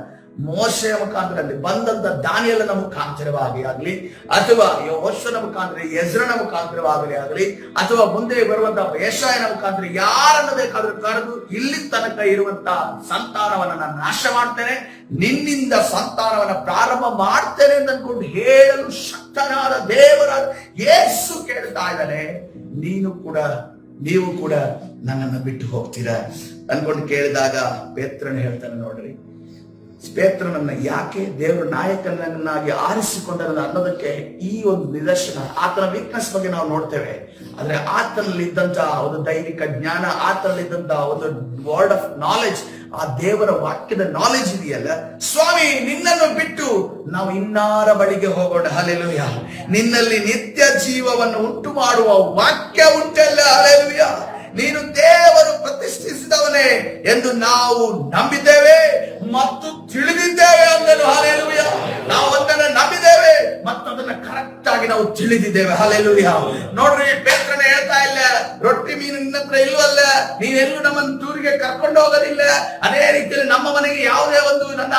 ಮೋಶೆಯ ಮುಖಾಂತರದಲ್ಲಿ ಬಂದಂತ ದಾನಿಯೇಲನ ಮುಖಾಂತರವಾಗಿ ಆಗಲಿ, ಅಥವಾ ಯೆಹೋಶುವನ ಮುಖಾಂತರ, ಎಜ್ರನ ಮುಖಾಂತರವಾಗಲಿ ಆಗಲಿ, ಅಥವಾ ಮುಂದೆ ಬರುವಂತಹ ಯೆಶಾಯನ ಮುಖಾಂತರ ಯಾರನ್ನು ಬೇಕಾದ್ರೂ ಕರೆದು ಇಲ್ಲಿ ತನಕ ಇರುವಂತ ಸಂತಾನವನ್ನ ನಾನು ನಾಶ ಮಾಡ್ತೇನೆ, ನಿನ್ನಿಂದ ಸಂತಾನವನ್ನ ಪ್ರಾರಂಭ ಮಾಡ್ತೇನೆ ಅಂತ ಅನ್ಕೊಂಡು ಹೇಳಲು ಶಕ್ತನಾದ ದೇವರಾದ ಯೇಸು ಕೇಳ್ತಾ ಇದ್ದಾನೆ, ನೀವು ಕೂಡ ನನ್ನನ್ನು ಬಿಟ್ಟು ಹೋಗ್ತೀರಾ ಅನ್ಕೊಂಡು ಕೇಳಿದಾಗ ಪೇತ್ರನು ಹೇಳ್ತಾನೆ, ನೋಡ್ರಿ ಪೇತ್ರನನ್ನ ಯಾಕೆ ದೇವರು ನಾಯಕನನ್ನಾಗಿ ಆರಿಸಿಕೊಂಡರಲ್ಲ ಅನ್ನೋದಕ್ಕೆ ಈ ಒಂದು ನಿದರ್ಶನ. ಆತನ ವೀಕ್ನೆಸ್ ಬಗ್ಗೆ ನಾವು ನೋಡ್ತೇವೆ, ಆದ್ರೆ ಆತನಲ್ಲಿ ಇದ್ದಂತಹ ಒಂದು ದೈವಿಕ ಜ್ಞಾನ, ಆತನಲ್ಲಿ ಇದ್ದಂತಹ ಒಂದು ವರ್ಡ್ ಆಫ್ ನಾಲೆಜ್, ಆ ದೇವರ ವಾಕ್ಯದ ನಾಲೆಜ್ ಇದೆಯಲ್ಲ, ಸ್ವಾಮಿ ನಿನ್ನನ್ನು ಬಿಟ್ಟು ನಾವು ಇನ್ನಾರ ಬಳಿಗೆ ಹೋಗೋಣ, ಹಲ್ಲೆಲೂಯ, ನಿನ್ನಲ್ಲಿ ನಿತ್ಯ ಜೀವವನ್ನು ಉಂಟು ಮಾಡುವ ವಾಕ್ಯ ಉಂಟಲ್ಲ, ಹಲ್ಲೆಲೂಯ, ನೀನು ದೇವರು ಪ್ರತಿಷ್ಠಿಸಿದವನೇ ಎಂದು ನಾವು ನಂಬಿದ್ದೇವೆ ಮತ್ತು ತಿಳಿದಿದ್ದೇವೆ ಅಂದನು, ಹಲ್ಲೆಲೂಯ. ನಾವು ಅದನ್ನು ನಂಬಿದ್ದೇವೆ ಮತ್ತು ಅದನ್ನ ಕರೆಕ್ಟ್ ಆಗಿ ನಾವು ತಿಳಿದಿದ್ದೇವೆ, ಹಲ್ಲೆಲೂಯ. ನೋಡ್ರಿ, ಪೇತ್ರನ ಹೇಳ್ತಾ ಇಲ್ಲ, ರೊಟ್ಟಿ ಮೀನು ನಿನ್ನ ಹತ್ರ ಇಲ್ವಲ್ಲ, ನೀನೆಲ್ಲೂ ನಮ್ಮನ್ನು ಟೂರಿಗೆ ಕರ್ಕೊಂಡು ಹೋಗೋದಿಲ್ಲ, ಅದೇ ರೀತಿಯಲ್ಲಿ ನಮ್ಮ ಮನೆಗೆ ಯಾವುದೇ ಒಂದು ನನ್ನ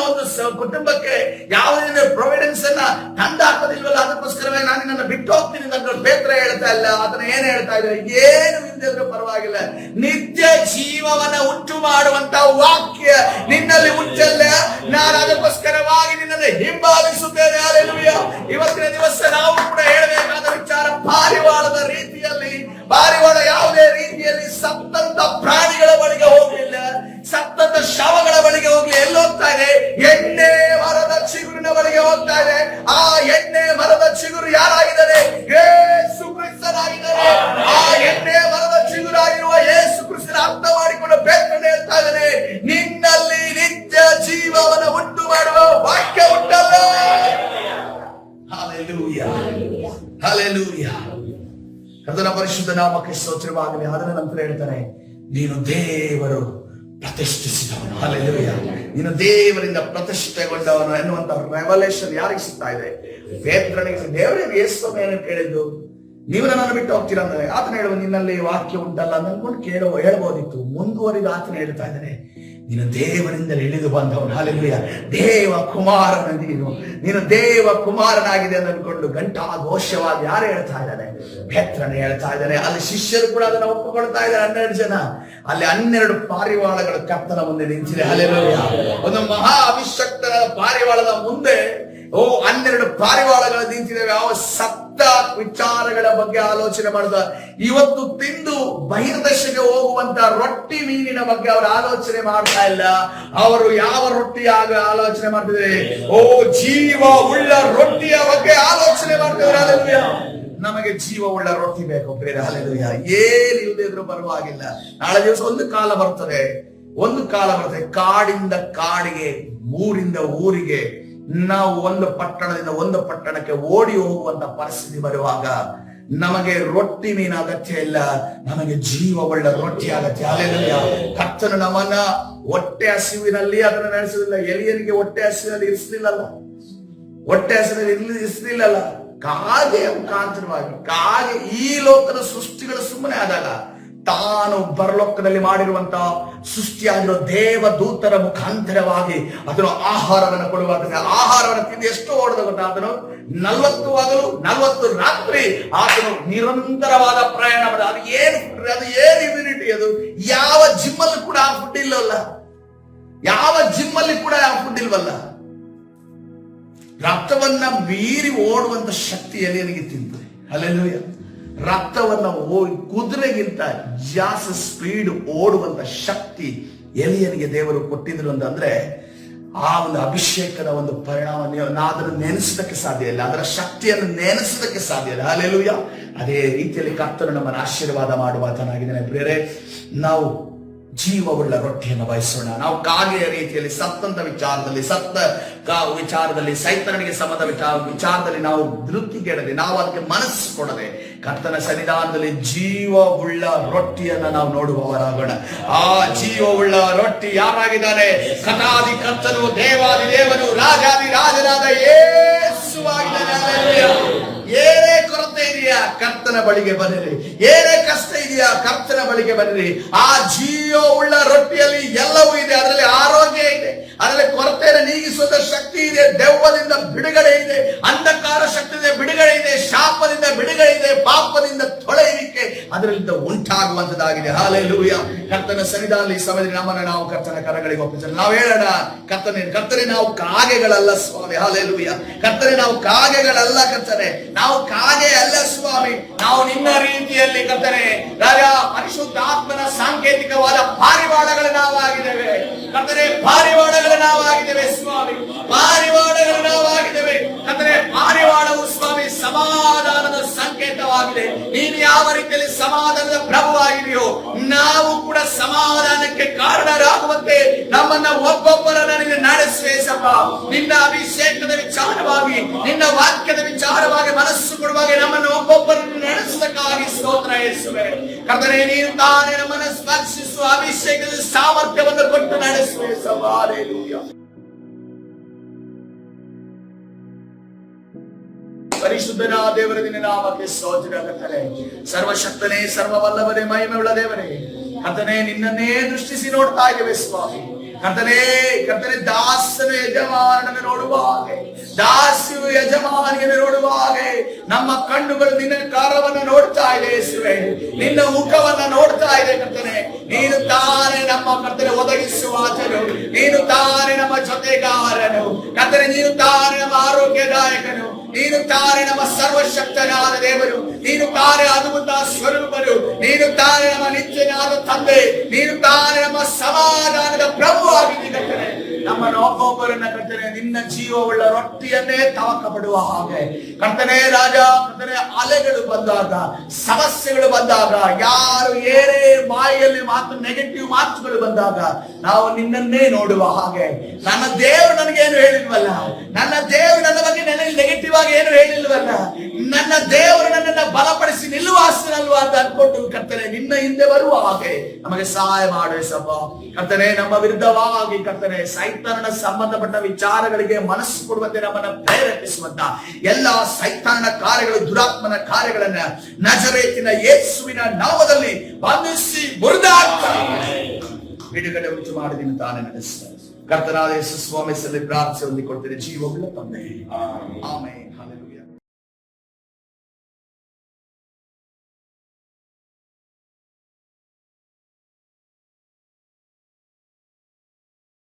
ಒಂದು ಕುಟುಂಬಕ್ಕೆ ಯಾವುದೇ ಪ್ರೊವಿಡೆನ್ಸ್ ಅನ್ನ ತಂದು ಹಾಕೋದಿಲ್ವಲ್ಲ, ಅದಕ್ಕೋಸ್ಕರವೇ ನಾನು ನಿನ್ನನ್ನು ಬಿಟ್ಟು ಹೋಗ್ತೀನಿ ಅಂತ ಪೇತ್ರ ಹೇಳ್ತಾ ಇಲ್ಲ. ಅದನ್ನ ಏನ್ ಹೇಳ್ತಾ ಇದ್ದಾರೆ, ಏನು ಇಲ್ಲದಿದ್ರೂ ಪರವಾಗಿಲ್ಲ, ನಿತ್ಯ ಜೀವವನ್ನ ಉಂಟು ಮಾಡುವಂತ ವಾಕ್ಯ ನಿನ್ನಲ್ಲಿ ಉಂಟಲ್ಲ, ನಾನು ಅದಕ್ಕೋಸ್ಕರವಾಗಿ ನಿನ್ನನ್ನು ಹಿಂಬಾಲಿಸುತ್ತೇನೆ, ಹಲ್ಲೆಲೂಯ. ಇವತ್ತಿನ ದಿವಸ ನಾವು ಕೂಡ ಹೇಳಬೇಕಾದ ವಿಚಾರ, ಪಾರಿವಾಳದ ರೀತಿಯಲ್ಲಿ, ಪಾರಿವಾಳ ಯಾವುದೇ ರೀತಿಯಲ್ಲಿ ಸತ್ತಂತ ಪ್ರಾಣಿಗಳ ಬಳಿಗೆ ಹೋಗಲಿಲ್ಲ, ಸತ್ತಂತ ಶವಗಳ ಬಳಿಗೆ ಹೋಗ್ಲಿ, ಎಲ್ಲಿ ಹೋಗ್ತಾ ಇದೆ, ಎಣ್ಣೆ ಮರದ ಚಿಗುರಿನ ಬಳಿಗೆ ಹೋಗ್ತಾ ಇದೆ. ಆ ಎಣ್ಣೆ ಮರದ ಚಿಗುರು ಯಾರಾಗಿದ್ದಾರೆ, ಯೇಸು ಕ್ರಿಸ್ತನಾಗಿದ್ದಾರೆ. ಆ ಎಣ್ಣೆ ಮರದ ಚಿಗುರಾಗಿರುವ ಯೇಸು ಕ್ರಿಸ್ತನ ಅರ್ಥ ಮಾಡಿಕೊಂಡು ಪೇತ್ರನು ಹೇಳ್ತಾ ಇದ್ದಾನೆ, ನಿನ್ನಲ್ಲಿ ನಿತ್ಯ ಜೀವವನ್ನು ಉಂಟು ಮಾಡುವ ವಾಕ್ಯ ಉಂಟಲ್ಲ, ಹಲ್ಲೆಲೂಯ, ಹಲ್ಲೆಲೂಯ. ಕರ್ತನ ಪರಿಶುದ್ಧ ನಾಮಕ್ಕೆ ಸ್ತೋತ್ರವಾಗಲಿ. ಅದರ ನಂತರ ಹೇಳ್ತಾನೆ, ನೀನು ದೇವರು ಪ್ರತಿಷ್ಠಿಸಿದವನು, ಹಲ್ಲೆಲೂಯ, ನೀನು ದೇವರಿಂದ ಪ್ರತಿಷ್ಠೆಗೊಂಡವನು ಎನ್ನುವಂತ ರೆವಲೇಷನ್ ಯಾರಿಗೆ ಸಿಗ್ತಾ ಇದೆ, ಪೇತ್ರನಿಗೆ. ದೇವರಿಗೆ ಯೇಸು ಏನು ಕೇಳಿದ್ದು, ನೀವು ನನ್ನನ್ನು ಬಿಟ್ಟು ಹೋಗ್ತೀರಾ ಅಂದ್ರೆ ಆತನ ಹೇಳುವ, ನಿನ್ನಲ್ಲಿ ವಾಕ್ಯ ಉಂಟಲ್ಲ ಅಂದ್ಕೊಂಡು ಹೇಳ್ಬೋದಿತ್ತು. ಮುಂದುವರಿದು ಆತನ ಹೇಳ್ತಾ ಇದ್ದಾನೆ, ನೀನು ದೇವರಿಂದ ಇಳಿದು ಬಂದವನು, ಹಲ್ಲೆಲೂಯ, ದೇವ ಕುಮಾರನ ನೀನು ದೇವ ಕುಮಾರನಾಗಿದೆ ಅಂತ ಅನ್ಕೊಂಡು ಘಂಟಾಘೋಷವಾಗಿ ಯಾರು ಹೇಳ್ತಾ ಇದ್ದಾನೆ, ಪೇತ್ರನ ಹೇಳ್ತಾ ಇದ್ದಾನೆ. ಅಲ್ಲಿ ಶಿಷ್ಯರು ಕೂಡ ಅದನ್ನ ಒಪ್ಪಿಕೊಳ್ತಾ ಇದ್ದಾರೆ. 12 ಜನ, ಅಲ್ಲಿ 12 ಪಾರಿವಾಳಗಳು ಕರ್ತನ ಮುಂದೆ ನಿಂತಿದೆ, ಹಲ್ಲೆಲೂಯ. ಒಂದು ಮಹಾ ಅಭಿಷಕ್ತನ ಪಾರಿವಾಳದ ಮುಂದೆ 12 ಪಾರಿವಾಳಗಳು ನಿಂತಿದ್ದೇವೆ. ಅವ ಸತ್ತ ವಿಚಾರಗಳ ಬಗ್ಗೆ ಆಲೋಚನೆ ಮಾಡಿದ. ಇವತ್ತು ತಿಂದು ಬಹಿರ್ದಶೆಗೆ ಹೋಗುವಂತ ರೊಟ್ಟಿ ಮೀನಿನ ಬಗ್ಗೆ ಅವರು ಆಲೋಚನೆ ಮಾಡ್ತಾ ಇಲ್ಲ. ಅವರು ಯಾವ ರೊಟ್ಟಿಯಾಗ ಆಲೋಚನೆ ಮಾಡ್ತಿದ್ದಾರೆ, ಜೀವ ಉಳ್ಳ ರೊಟ್ಟಿಯ ಬಗ್ಗೆ ಆಲೋಚನೆ ಮಾಡ್ತಿದ್ದಾರೆ, ಹಲ್ಲೆಲೂಯ. ನಮಗೆ ಜೀವ ಉಳ್ಳ ರೊಟ್ಟಿ ಬೇಕು ಬೇರೆ, ಹಲ್ಲೆಲೂಯ. ಏನ್ ಇಲ್ಲದಿದ್ರು ಪರವಾಗಿಲ್ಲ, ನಾಳೆ ದಿವಸ ಒಂದು ಕಾಲ ಬರ್ತದೆ, ಕಾಡಿಂದ ಕಾಡಿಗೆ, ಊರಿಂದ ಊರಿಗೆ ನಾವು ಒಂದು ಪಟ್ಟಣದಿಂದ ಒಂದು ಪಟ್ಟಣಕ್ಕೆ ಓಡಿ ಹೋಗುವಂತ ಪರಿಸ್ಥಿತಿ ಬರುವಾಗ ನಮಗೆ ರೊಟ್ಟಿ ಮೀನ ಅಗತ್ಯ ಇಲ್ಲ, ನಮಗೆ ಜೀವವುಳ್ಳ ರೊಟ್ಟಿ ಅಗತ್ಯ, ಹಲ್ಲೆಲೂಯ. ಕರ್ತನು ನಮ್ಮನ್ನ ಹೊಟ್ಟೆ ಹಸಿವಿನಲ್ಲಿ ಅದನ್ನು ನಡೆಸಲಿಲ್ಲ. ಎಲಿಯನಿಗೆ ಹೊಟ್ಟೆ ಹಸಿವಿನಲ್ಲಿ ಇರಿಸಲಿಲ್ಲಲ್ಲ, ಕಾಗೆ ಮುಖಾಂತರವಾಗಿ, ಕಾಗೆ ಈ ಲೋಕದ ಸೃಷ್ಟಿಗಳು ಸುಮ್ಮನೆ ಆದಾಗ ತಾನು ಪರಲೋಕದಲ್ಲಿ ಮಾಡಿರುವಂತ ಸೃಷ್ಟಿಯಾಗಿರೋ ದೇವದೂತರ ಮುಖಾಂತರವಾಗಿ ಅದನ್ನು ಆಹಾರವನ್ನು ಕೊಡುವ, ಆಹಾರವನ್ನು ತಿಂದು ಎಷ್ಟು ಓಡದ ಗೊತ್ತಾ, ಆತನು 40 ಹಗಲು 40 ರಾತ್ರಿ ಆತನು ನಿರಂತರವಾದ ಪ್ರಯಾಣ ಮಾಡಿದ. ಅದು ಏನು ಇಮ್ಯುನಿಟಿ, ಅದು ಯಾವ ಜಿಮ್ಮಲ್ಲಿ ಕೂಡ ಆ ಫುಡ್ ಇಲ್ಲವಲ್ಲ, ಯಾವ ಜಿಮ್ಮಲ್ಲಿ ಕೂಡ ಆ ಫುಡ್ ಇಲ್ವಲ್ಲ. ರಕ್ತವನ್ನ ಮೀರಿ ಓಡುವಂತ ಶಕ್ತಿ ಎಲಿಯನಿಗೆ ತಿಂತದೆ, ಹಲ್ಲೆಲೂಯ. ರಕ್ತವನ್ನ ಕುದುರೆಗಿಂತ ಜಾಸ್ತಿ ಸ್ಪೀಡ್ ಓಡುವಂತ ಶಕ್ತಿ ಎಲಿಯನಿಗೆ ದೇವರು ಕೊಟ್ಟಿದ್ರು ಅಂತಂದ್ರೆ, ಆ ಒಂದು ಅಭಿಷೇಕದ ಒಂದು ಪರಿಣಾಮ ಅದನ್ನು ನೆನೆಸೋದಕ್ಕೆ ಸಾಧ್ಯ ಇಲ್ಲ, ಅದರ ಶಕ್ತಿಯನ್ನು ನೆನೆಸೋದಕ್ಕೆ ಸಾಧ್ಯ ಇಲ್ಲ, ಹಲ್ಲೆಲೂಯ. ಅದೇ ರೀತಿಯಲ್ಲಿ ಕರ್ತನು ನಮ್ಮನ್ನು ಆಶೀರ್ವಾದ ಮಾಡುವಾತನಾಗಿದ್ದಾನೆ. ಪ್ರಿಯರೇ, ನಾವು ಜೀವವುಳ್ಳ ರೊಟ್ಟಿಯನ್ನು ಬಯಸೋಣ. ನಾವು ಕಾಗೆಯ ರೀತಿಯಲ್ಲಿ ಸತ್ತಂತ ವಿಚಾರದಲ್ಲಿ ಸೈತನಿಗೆ ಸಮದ ವಿಚಾರದಲ್ಲಿ ನಾವು ಧೃತಿಗೆಡದೆ, ನಾವು ಅದಕ್ಕೆ ಮನಸ್ಸು ಕೊಡದೆ ಕರ್ತನ ಸನ್ನಿಧಾನದಲ್ಲಿ ಜೀವವುಳ್ಳ ರೊಟ್ಟಿಯನ್ನ ನಾವು ನೋಡುವವರಾಗೋಣ. ಆ ಜೀವವುಳ್ಳ ರೊಟ್ಟಿ ಯಾರಾಗಿದ್ದಾನೆ? ಕಥಾದಿ ಕರ್ತನು, ದೇವಾದಿ ದೇವನು, ರಾಜಾದಿ ರಾಜನಾದ ಯೇಸುವಾಗಿದ್ದಾನೆ. ಏನೇ ಕೊರತೆ ಇದೆಯಾ, ಕರ್ತನ ಬಳಿಗೆ ಬನ್ನಿರಿ. ಏನೇ ಕಷ್ಟ ಇದೆಯಾ, ಕರ್ತನ ಬಳಿಗೆ ಬನ್ನಿರಿ. ಆ ಜೀವ ಉಳ್ಳ ರೊಟ್ಟಿಯಲ್ಲಿ ಎಲ್ಲವೂ ಇದೆ. ಅದರಲ್ಲಿ ಆರೋಗ್ಯ ಇದೆ, ಅದರಲ್ಲಿ ಕೊರತೆ ಬಿಡುಗಡೆ ಇದೆ, ಅಂಧಕಾರ ಶಕ್ತಿಯಿಂದ ಬಿಡುಗಡೆ ಇದೆ, ಶಾಪದಿಂದ ಬಿಡುಗಡೆ ಇದೆ, ಪಾಪದಿಂದ ತೊಳೆಯುವಿಕೆ ಅದರಿಂದ ಉಂಟಾಗುವಂತದ್ದಾಗಿದೆ. ಹಾಲೆಲೂಯ. ಕರ್ತನ ಸನ್ನಿಧಾನದಲ್ಲಿ ಈ ಸಮಯದಲ್ಲಿ ನಮ್ಮನ್ನು ನಾವು ಕರ್ತನ ಕರಗಳಿಗೆ ಒಪ್ಪಿಸೋಣ. ನಾವು ಹೇಳೋಣ, ಕರ್ತನೆ ನಾವು ಕಾಗೆಗಳಲ್ಲ ಸ್ವಾಮಿ. ಹಾಲೆಲೂಯ. ಕರ್ತನೆ ನಾವು ಕಾಗೆಗಳಲ್ಲ ಕರ್ತನೆ, ನಾವು ಕಾಗೆ ಅಲ್ಲ ಸ್ವಾಮಿ. ನಾವು ನಿನ್ನ ರೀತಿಯಲ್ಲಿ ಕರ್ತನೆ ರಾಜ ಪರಿಶುದ್ಧಾತ್ಮನ ಸಾಂಕೇತಿಕವಾದ ಪಾರಿವಾಳಗಳು ನಾವಾಗಿದ್ದೇವೆ ಕರ್ತನೆ. ಪಾರಿವಾಳಗಳು ನಾವಾಗಿದ್ದೇವೆ ಸ್ವಾಮಿ. ಪಾರಿವಾಳಗಳು ನಾವಾಗಿದ್ದೇವೆ ಕರ್ತನೆ. ಪಾರಿವಾಳವು ಸ್ವಾಮಿ ಸಮಾಧಾನದ ಸಂಕೇತವಾಗಿದೆ. ನೀನು ಯಾವ ರೀತಿಯಲ್ಲಿ ಸಮಾಧಾನದ ಪ್ರಭುವಾಗಿದೆಯೋ ನಾವು ಕೂಡ ಸಮಾಧಾನಕ್ಕೆ ಕಾರಣರಾಗುವಂತೆ ನಮ್ಮನ್ನ ಒಬ್ಬೊಬ್ಬರನ್ನ ನೀನು ನಡೆಸುವೇಸಪ್ಪ. ನಿನ್ನ ಅಭಿಷೇಕದ ವಿಚಾರವಾಗಿ, ನಿನ್ನ ವಾಕ್ಯದ ವಿಚಾರವಾಗಿ ಮನಸ್ಸು ಕೊಡುವಾಗ ನಮ್ಮನ್ನು ಒಬ್ಬೊಬ್ಬರನ್ನು ನಡೆಸುವುದಕ್ಕಾಗಿ ಸ್ತೋತ್ರ ಯೇಸುವೆ. ಕರ್ತನೆ ನೀನು ತಾನೇ ನಮ್ಮನ್ನು ಸ್ಪರ್ಶಿಸುವ ಅಭಿಷೇಕದ ಸಾಮರ್ಥ್ಯವನ್ನು ಕೊಟ್ಟು ನಡೆಸುವೆ. ಹಾಲೆಲೂಯ. ಪರಿಶುದ್ಧನ ದೇವರ ನಿನ್ನ ನಾಮಕ್ಕೆ ಸ್ತೋತ್ರ ಕರ್ತನೆ. ಸರ್ವಶಕ್ತನೇ, ಸರ್ವವಲ್ಲಭನೇ, ಮಹಿಮೆಯುಳ್ಳ ದೇವರೇ ಕರ್ತನೆ, ನಿನ್ನನ್ನೇ ದೃಷ್ಟಿಸಿ ನೋಡ್ತಾ ಇದ್ದೇವೆ ಸ್ವಾಮಿ. ಕರ್ತನೆ ದಾಸನ ಯಜಮಾನನ ನೋಡುವ ಹಾಗೆ, ದಾಸಿಯು ಯಜಮಾನಿಯನ್ನು ನೋಡುವ ಹಾಗೆ ನಮ್ಮ ಕಣ್ಣುಗಳು ನಿನ್ನ ಕಾರ್ಯವನ್ನು ನೋಡ್ತಾ ಇದೆ ಯೇಸುವೆ. ನಿನ್ನ ಮುಖವನ್ನ ನೋಡ್ತಾ ಇದೆ ಕರ್ತನೆ. ನೀನು ತಾನೇ ನಮ್ಮ ಕರ್ತನೆ ಒದಗಿಸುವಾತನು, ನೀನು ತಾನೇ ನಮ್ಮ ಜೊತೆಗಾರನು ಕರ್ತನೆ. ನೀನು ತಾನೇ ನಮ್ಮ ಆರೋಗ್ಯದಾಯಕನು, ನೀನು ತಾನೇ ನಮ್ಮ ಸರ್ವಶಕ್ತನಾದ ದೇವರು, ನೀನು ತಾನೇ ಅದ್ಭುತ ಸ್ವರೂಪನು, ನೀನು ತಾನೇ ನಮ್ಮ ನಿತ್ಯನಾದ ತಂದೆ, ನೀನು ತಾನೇ ನಮ್ಮ ಸಮಾಧಾನದ ಪ್ರಭು ಆಗಿದ್ದೀ ಕರ್ತನೆ. ನಮ್ಮನ್ನು ಒಬ್ಬೊಬ್ಬರನ್ನ ಕರ್ತನೆ ನಿನ್ನ ಜೀವವುಳ್ಳ ರೊಟ್ಟಿಯನ್ನೇ ತವಕ ಪಡುವ ಹಾಗೆ ಕರ್ತನೆ ರಾಜ ಕರ್ತನೆ. ಅಲೆಗಳು ಬಂದಾಗ, ಸಮಸ್ಯೆಗಳು ಬಂದಾಗ, ಯಾರು ಏನೇ ಬಾಯಿಯಲ್ಲಿ ನೆಗೆಟಿವ್ ಮಾತುಗಳು ಬಂದಾಗ ನಾವು ನಿನ್ನನ್ನೇ ನೋಡುವ ಹಾಗೆ, ನನ್ನ ದೇವರು ನನಗೇನು ಹೇಳಿಲ್ವಲ್ಲ, ನನ್ನ ದೇವರು ನನ್ನ ಬಗ್ಗೆ ನನಗೆ ನೆಗೆಟಿವ್ ಆಗಿ ಏನು ಹೇಳಿಲ್ವಲ್ಲ, ನನ್ನ ದೇವರು ನನ್ನನ್ನ ಬಲಪಡಿಸಿ ನಿಲ್ಲುವಾಸನಲ್ವಾ ಅಂತ ಅನ್ಕೊಂಡು ಕರ್ತನೆ ನಿನ್ನ ಹಿಂದೆ ಬರುವ ಹಾಗೆ ನಮಗೆ ಸಹಾಯ ಮಾಡುವ ಕರ್ತನೆ. ನಮ್ಮ ವಿರುದ್ಧವಾಗಿ ಕರ್ತನೆ ಸೈತಾನನ ಸಂಬಂಧಪಟ್ಟ ವಿಚಾರಗಳಿಗೆ ಮನಸ್ಸು ಕೊಡುವಂತೆ ನಮ್ಮನ್ನ ಪ್ರೇರೇಪಿಸುವಂತ ಎಲ್ಲಾ ಸೈತಾನನ ಕಾರ್ಯಗಳು, ದುರಾತ್ಮನ ಕಾರ್ಯಗಳನ್ನ ನಜರೇತಿನ ಯೇಸುವಿನ ನಾಮದಲ್ಲಿ ಬಂಧಿಸಿ ಮುರಿದಾಕ್ತಾರೆ. ಬಿಡುಗಡೆ ಉಂಟು ಮಾಡಿದ ತಾನೇ ನಡೆಸ್ತಾರೆ. ಕರ್ತನಾದ ಯೇಸು ಸ್ವಾಮಿ ಪ್ರಾರ್ಥನೆ ಹೊಂದಿಕೊಳ್ತೇನೆ. ಜೀವವುಳ್ಳ ತಂದೆ, ಆಮೆನ್.